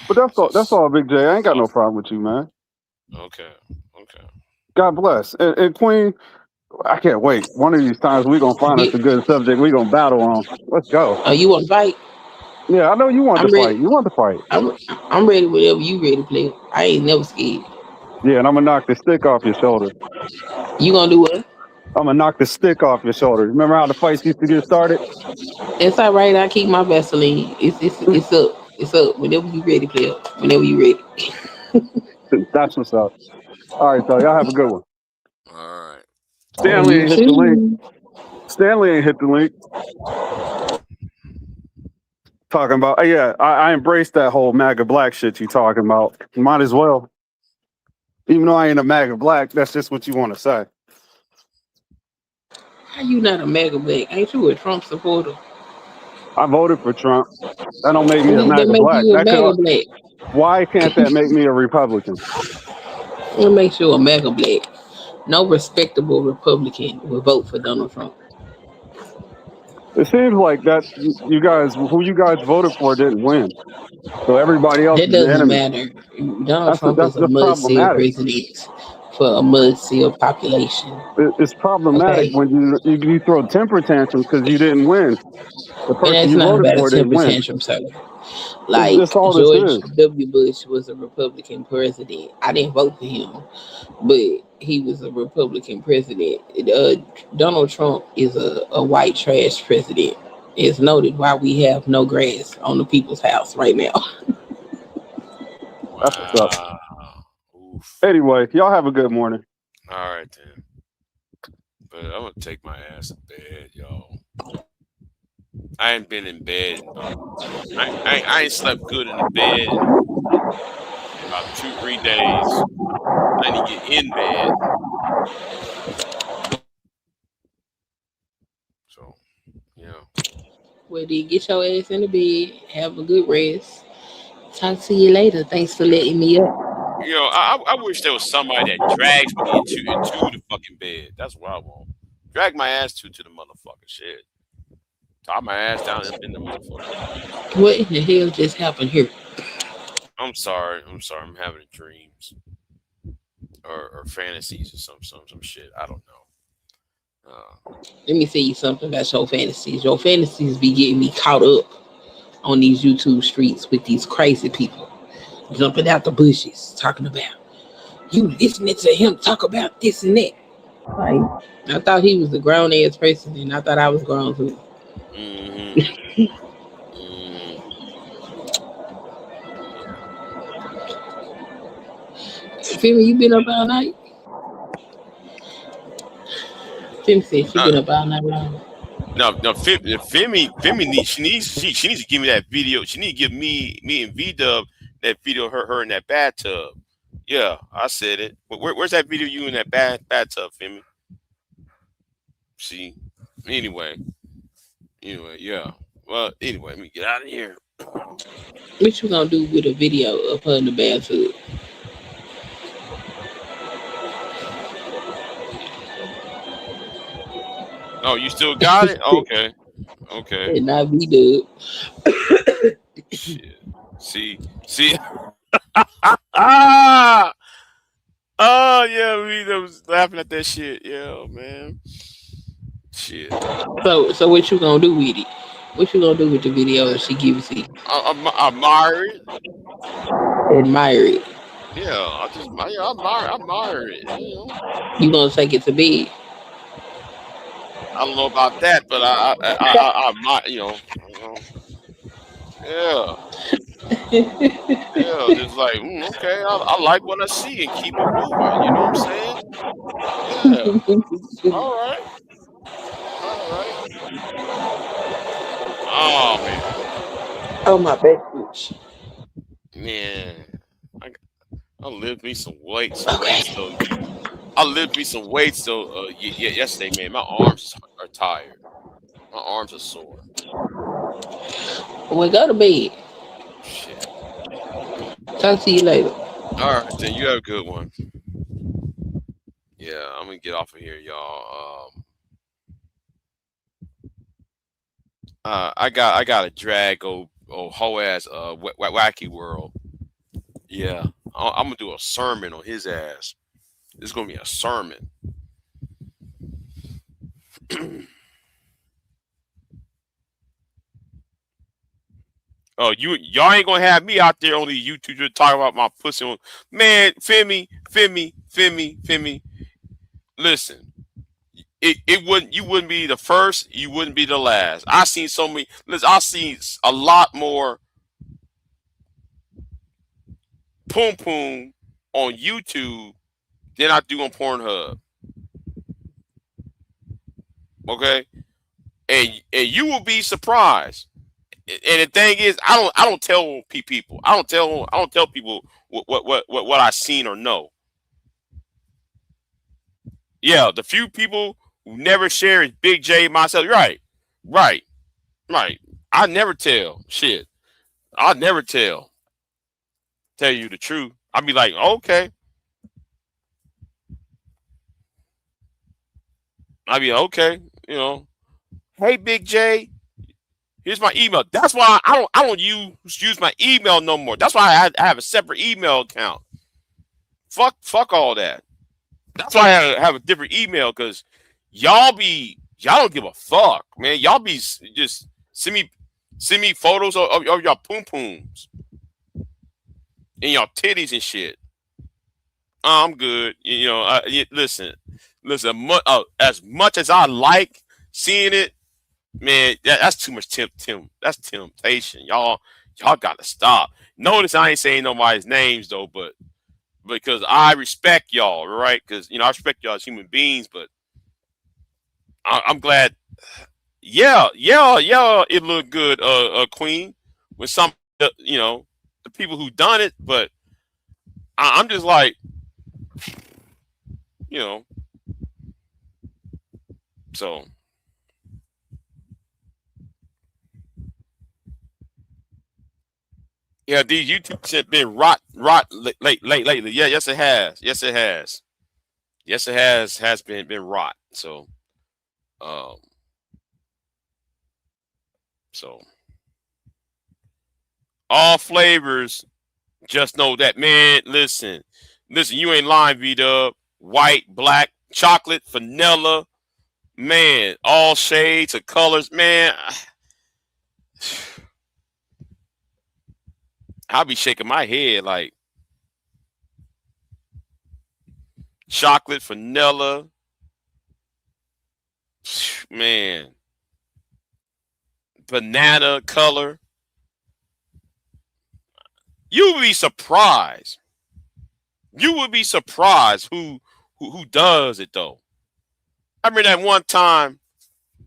But that's all. That's just all, Big J. I ain't got so no problem with you, man. okay, okay. God bless. And Queen, I can't wait. One of these times we gonna find us You, a good subject we gonna battle on. Let's go. oh, you want to fight? Yeah, I know you want to I'm fight. ready. You want to fight. I'm ready. Whatever you ready to play. I ain't never scared. Yeah, and I'm gonna knock the stick off your shoulder. You gonna do what? I'm gonna knock the stick off your shoulder. Remember how the fights used to get started? It's all right. I keep my Vaseline. It's up. It's up. Whenever you ready, player. Whenever you ready. That's what's up. All right, so y'all have a good one. All right. Stanley You ain't hit the link. too. Stanley ain't hit the link. Talking about, yeah, I embrace that whole MAGA black shit you talking about. Might as well. Even though I ain't a MAGA black, that's just what you want to say. How you not a mega black? Ain't you a Trump supporter? I voted for Trump. That don't make me a That MAGA make black. you a That mega could. black. Why can't that make me a Republican? What makes you a mega black? No respectable Republican will vote for Donald Trump. It seems like that you guys, who you guys voted for, didn't win. So everybody else That is the doesn't enemy. matter. Donald Trump That's is a just mud seal problematic. president for a mud seal population. It's problematic Okay? when you throw temper tantrums because you didn't win. The And person that's you not voted about a for didn't temper win. tantrum, sir. That's Like all this George is. W. Bush was a Republican president. I didn't vote for him, but he was a Republican president. Donald Trump is a white trash president. It's noted why we have no grass on the people's house right now. That's what's up. Wow. Oof. Anyway, y'all have a good morning. All right then. But I'm gonna take my ass to bed, y'all. I ain't been in bed in about I ain't slept good in the bed in about 2-3 days. I need to get in bed. So yeah. Well, then get your ass in the bed. Have a good rest. Talk to you later. Thanks for letting me up. You know, I wish there was somebody that drags me into the fucking bed. That's what I want. Drag my ass to the motherfucking shit. Tie my ass down in the motherfucker. What in the hell just happened here? I'm sorry. I'm having dreams or fantasies or some shit. I don't know. Let me tell you something about your fantasies. Your fantasies be getting me caught up on these YouTube streets with these crazy people jumping out the bushes talking about you listening to him talk about this and that. Like, I thought he was a grown ass person, and I thought I was grown too. Mm-hmm. Femi, you been up all night? Femi said she been up all night long. No, Femi needs to give me that video. She need to give me and V Dub that video of her in that bathtub. Yeah, I said it. Where's that video you in that bathtub, Femi? See, anyway, yeah. Well, anyway, let me get out of here. What you gonna do with a video of her in the bathtub? Oh, you still got it? Okay. And not V Dub. Shit. See. Ah. Oh yeah, we was laughing at that shit. Yeah, man. Shit. So what you gonna do with it? What you gonna do with the video if she gives it to you? I admire it. Admire it. Yeah, I admire it. You know? You gonna take it to bed? I don't know about that, but I admire. Yeah. Yeah, just like okay, I like what I see and keep it moving. You know what I'm saying? Yeah. All right. Oh man. Oh my back itch. Man, I lift me some weights. So I lift me some weights. So yesterday, man, my arms are tired. My arms are sore. Well, go to bed. Shit. Talk to you later. All right, then you have a good one. Yeah, I'm gonna get off of here, y'all. I got a drag whole ass wacky world. Yeah, I'm gonna do a sermon on his ass. It's gonna be a sermon. Oh, y'all ain't gonna have me out there on the YouTube just talking about my pussy. Man, Femi. Listen, it wouldn't you wouldn't be the first, you wouldn't be the last. I seen so many. Listen, I seen a lot more poom poom on YouTube than I do on Pornhub. Okay, and you will be surprised. And the thing is, I don't tell people. I don't tell people what I seen or know. Yeah, the few people who never share is Big J, myself. Right, right. I never tell shit. I never tell you the truth. I'd be like, okay. I'd be like, okay, you know. Hey, Big J, here's my email. That's why I don't use my email no more. That's why I have a separate email account. Fuck all that. That's why I have a different email, because y'all don't give a fuck, man. Y'all be just send me photos of y'all poom pooms and y'all titties and shit. I'm good. You know, listen. As much as I like seeing it, man, that's too much that's temptation. Y'all got to stop. Notice I ain't saying nobody's names though, but because I respect y'all, right? Because I respect y'all as human beings, but I'm glad. Yeah. It looked good, Queen, with some, the people who done it, but I'm just like, you know, so. Yeah, these YouTube shit been rot lately. Yeah, yes it has. Yes it has been rot. Um, so all flavors, just know that, man. Listen, you ain't lying, V-Dub. White, black, chocolate, vanilla, man, all shades of colors, man. I'll be shaking my head like chocolate, vanilla, man, banana color. You would be surprised. You would be surprised who does it though. I remember that one time,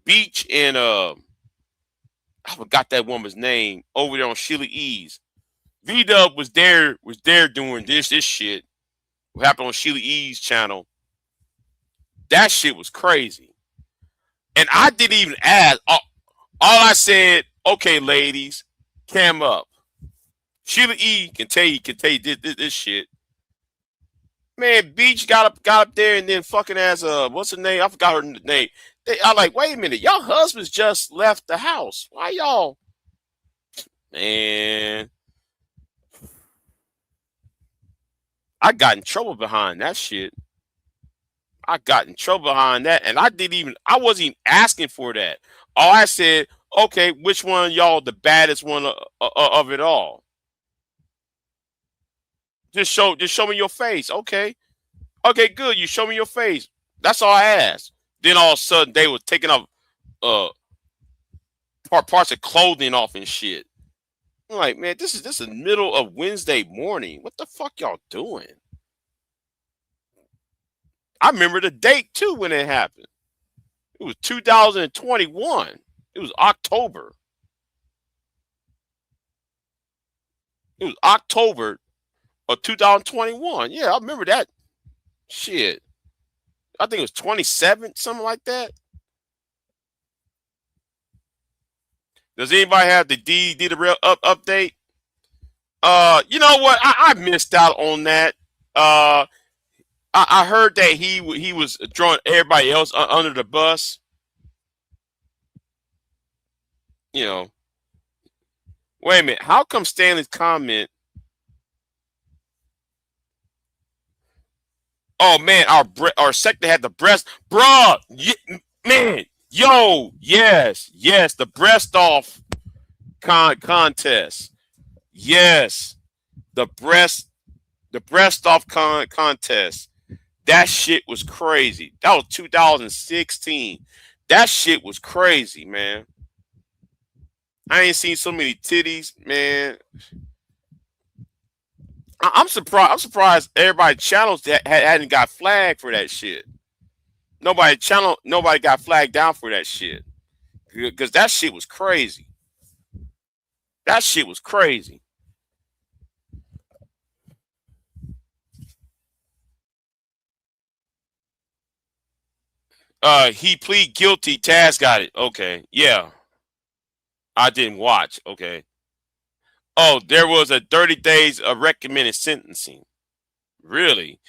Beach and I forgot that woman's name over there on Sheila E's. V Dub was there doing this shit. What happened on Sheila E's channel? That shit was crazy. And I didn't even ask. All I said, okay, ladies, cam up. Sheila E can tell you this shit. Man, Beach got up there and then fucking ass what's her name? I forgot her name. I'm like, wait a minute, y'all husbands just left the house. Why y'all? Man, I got in trouble behind that shit. I got in trouble behind that, and I wasn't even asking for that. All I said, okay, which one of y'all the baddest one of it all? Just show me your face. Okay, good. You show me your face. That's all I asked. Then all of a sudden they were taking off parts of clothing off and shit. I'm like, man, this is the middle of Wednesday morning. What the fuck y'all doing? I remember the date too when it happened. It was 2021. It was October. It was October or 2021. Yeah, I remember that shit. I think it was 27, something like that. Does anybody have the D the real update? You know what? I missed out on that. I heard that he was throwing everybody else under the bus. You know, wait a minute. How come Stanley's comment? Oh man, our sector had the breast, bruh. Man, yo, yes, the breast off contest. Yes, the breast off contest. That shit was crazy. That was 2016. That shit was crazy, man. I ain't seen so many titties, man. I'm surprised. I'm surprised everybody channels that hadn't got flagged for that shit. Nobody got flagged down for that shit. Because that shit was crazy. That shit was crazy. He plead guilty. Taz got it. Okay. Yeah. I didn't watch. Okay. Oh, there was a 30 days of recommended sentencing. Really?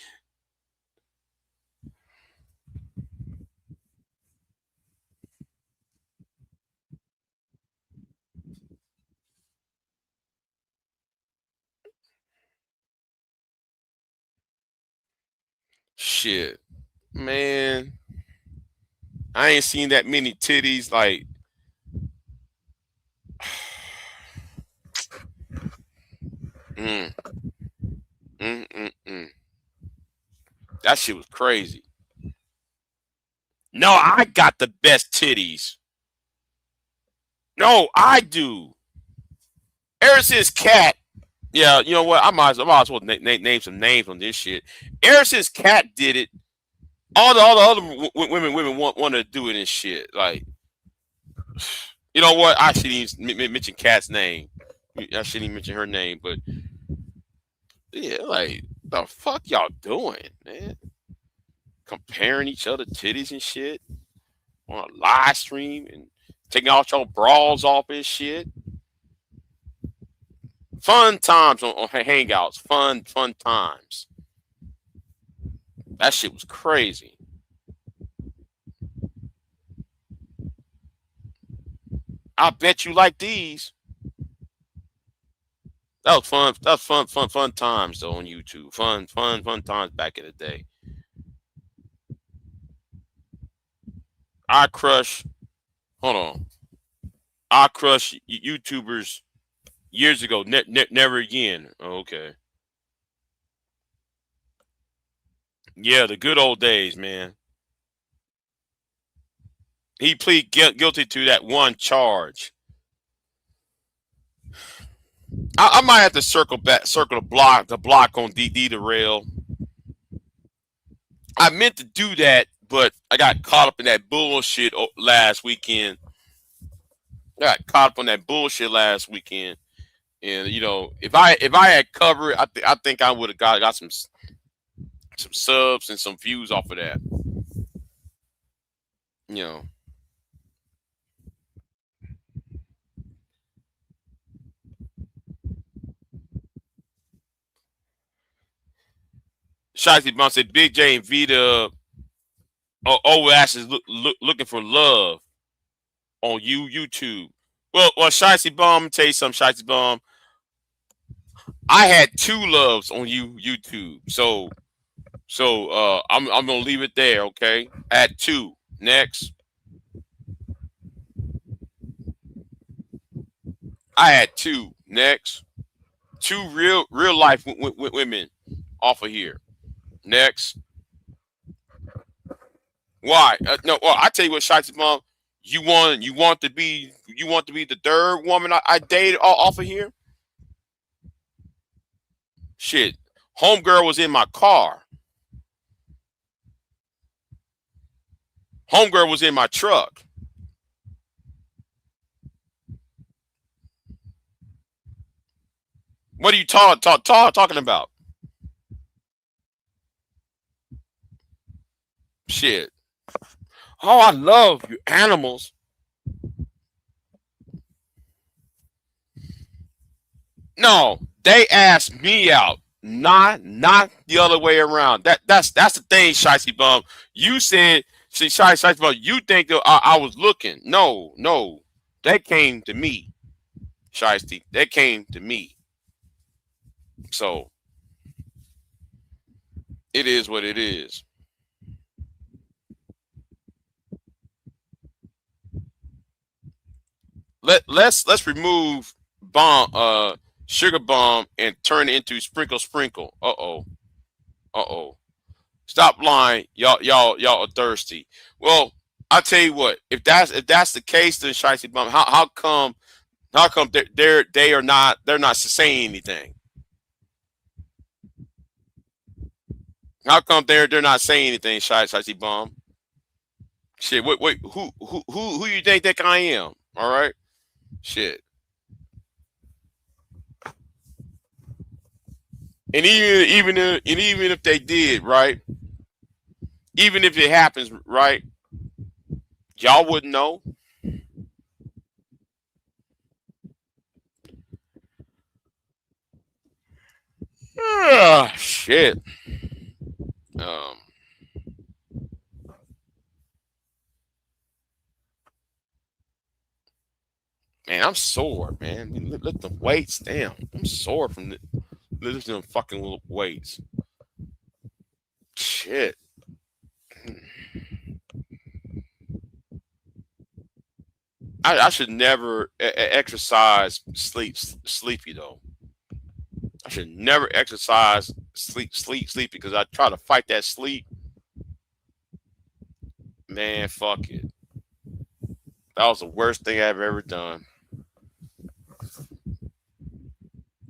Shit. Man. I ain't seen that many titties. Like, mm, mm. That shit was crazy. No, I got the best titties. No, I do. Ever since Cat, yeah, you know what? I might as well name some names on this shit. Ever since Cat did it, all the other women want to do it and shit. Like, you know what? I shouldn't even mention Cat's name. I shouldn't even mention her name, but yeah, like the fuck y'all doing, man? Comparing each other titties and shit on a live stream and taking all your bras off and shit. Fun times on Hangouts. Fun times. That shit was crazy. I bet you like these. That was fun. That was fun times though on YouTube. Fun times back in the day. I crush. Hold on. I crush YouTubers years ago. Never again. Oh, okay. Yeah, the good old days, man. He plead guilty to that one charge. I might have to circle the block on DD the rail. I meant to do that, but I got caught up in that bullshit last weekend. I got caught up on that bullshit last weekend, and you know, if I had covered, I think I would have got some subs and some views off of that. You know. Shotzi Bond said Big J and Vita Ash is looking for love on YouTube. Well, Shotzi Bomb, tell you something, Shotzi Bomb. I had 2 loves on YouTube. So I'm gonna leave it there, okay? I had 2. Next. I had 2. Next. 2 real life women off of here. Next. Why? No. Well, I tell you what, Shotzi Mom, you want to be the 3rd woman I dated off of here. Shit, homegirl was in my car. Homegirl was in my truck. What are you talking about? Shit. Oh, I love you animals. No, they asked me out, not the other way around. That's the thing, Shicey Bum. You said, see, Shicey Bum, you think that I was looking. No, they came to me, Shicey. They came to me. So it is what it is. Let's remove bomb sugar bomb and turn it into sprinkle sprinkle. Uh oh. Stop lying. Y'all are thirsty. Well, I'll tell you what. If that's the case, then Shicey Bum, how come they're not saying anything? How come they're not saying anything, Shicey Bum? Shit, wait, who you think that I am? All right, shit. And even if they did, right? Even if it happens, right? Y'all wouldn't know. Ah, shit. Um, man, I'm sore, man. Lift the weights down. I'm sore from lifting them fucking weights. Shit. I should never exercise sleepy though. I should never exercise sleepy because I try to fight that sleep. Man, fuck it. That was the worst thing I've ever done.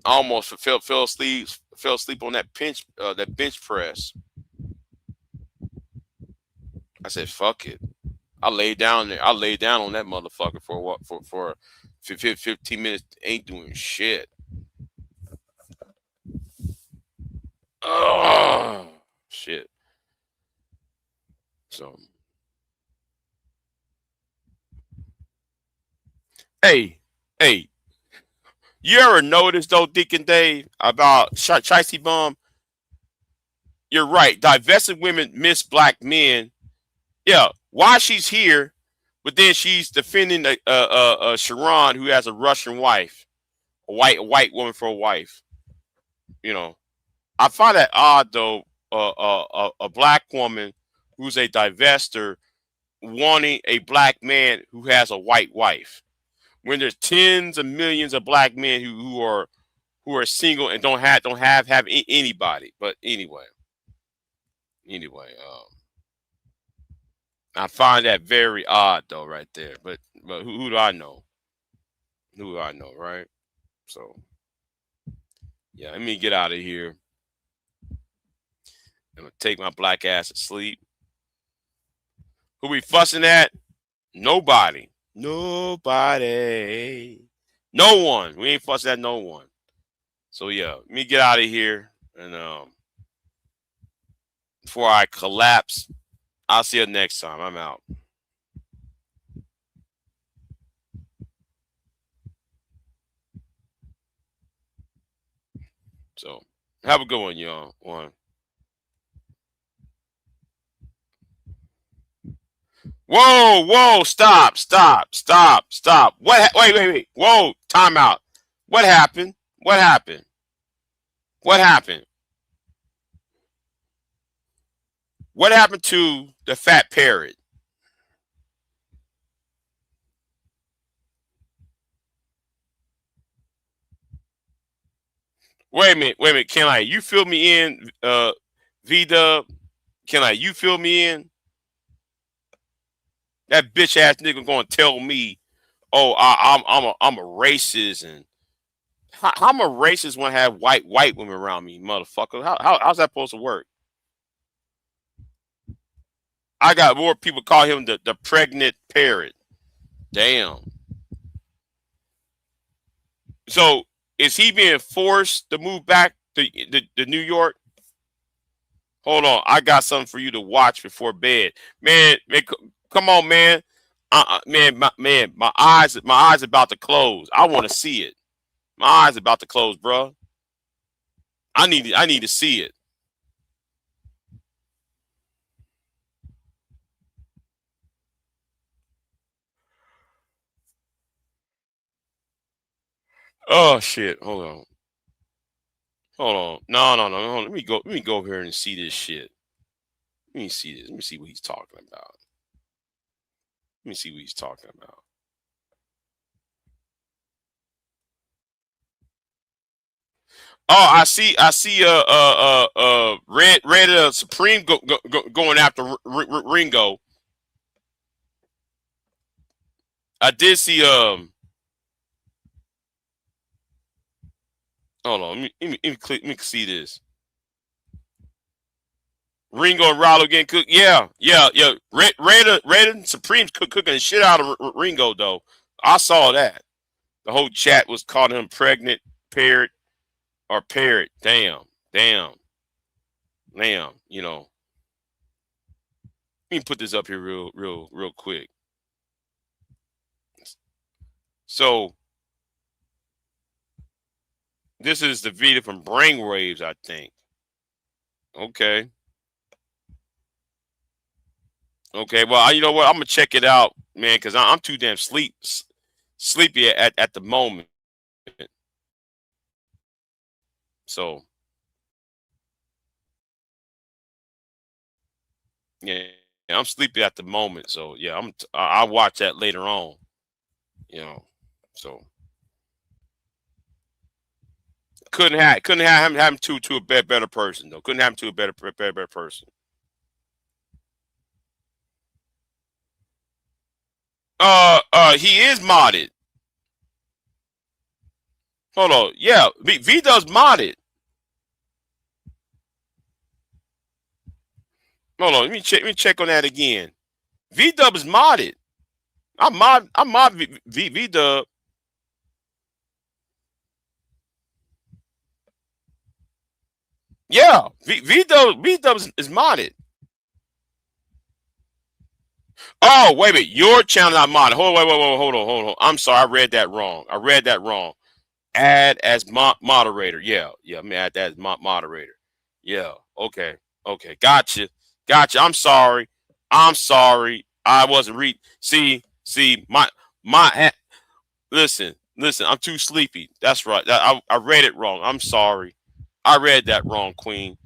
I almost fell asleep on that bench press. I said, "Fuck it." I laid down there. I laid down on that motherfucker for what for 15 minutes. Ain't doing shit. Oh shit. So hey, you ever notice though, Deacon Dave, about Shicey Bum? You're right. Divested women miss black men. Yeah, why she's here, but then she's defending Sharon, who has a Russian wife, a white woman for a wife. You know, I find that odd though. A black woman who's a divester wanting a black man who has a white wife, when there's tens of millions of black men who are single and don't have anybody. But anyway, I find that very odd though, right there. But who do I know? Who do I know, right? So yeah, let me get out of here. I'm gonna take my black ass to sleep. Who we fussing at? Nobody. Nobody. No one. We ain't fussing at no one. So yeah, let me get out of here. And before I collapse, I'll see you next time. I'm out. So have a good one, y'all. One. Whoa, stop. Wait. Whoa, time out. What happened? What happened? What happened? What happened to the fat parrot? Wait a minute. Can you fill me in, V-Dub? You fill me in? That bitch ass nigga gonna tell me, oh, I'm a racist, and I'm a racist when I have white women around me, motherfucker. How's that supposed to work? I got more people call him the pregnant parrot. Damn. So is he being forced to move back to New York? Hold on. I got something for you to watch before bed. Man, come on, man. My eyes about to close. I want to see it. My eyes about to close, bro. I need to see it. Oh shit. Hold on. No. Hold on. Let me go over here and see this shit. Let me see this. Let me see what he's talking about. Let me see what he's talking about. Oh, I see. Red Supreme going after Ringo. I did see. Hold on. Let me see this. Ringo and Rollo getting cooked. Yeah. Red and Supreme's cooking the shit out of Ringo though. I saw that. The whole chat was calling him pregnant, parrot. Damn. You know. Let me put this up here real quick. So this is the video from Brainwaves, I think. Okay. Well, you know what? I'm gonna check it out, man, because I'm too damn sleepy at the moment. So yeah, I'm sleepy at the moment. So yeah, I'll watch that later on. You know, so couldn't have him to a better person though. Couldn't have him to a better person. He is modded. Hold on. Yeah, V-Dub's modded. Hold on. Let me check on that again. V-Dub is modded. I'm mod V-Dub. Yeah, V-Dub is modded. Oh, wait a minute. Your channel not modded. Hold on. I'm sorry. I read that wrong. Add as moderator. Yeah. Let me add that as moderator. Yeah. Okay. Gotcha. I'm sorry. I wasn't reading. See, my listen. I'm too sleepy. That's right. I read it wrong. I'm sorry. I read that wrong, Queen.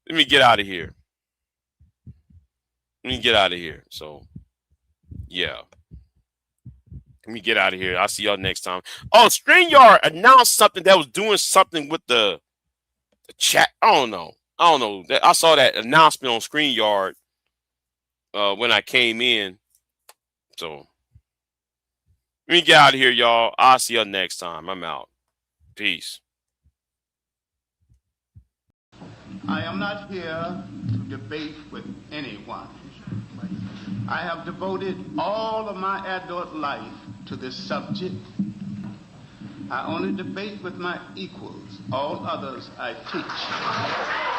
Let me get out of here. So, yeah. Let me get out of here. I'll see y'all next time. Oh, StreamYard announced something that was doing something with the chat. I don't know. I saw that announcement on StreamYard when I came in. So let me get out of here, y'all. I'll see y'all next time. I'm out. Peace. I am not here to debate with anyone. I have devoted all of my adult life to this subject. I only debate with my equals. All others I teach.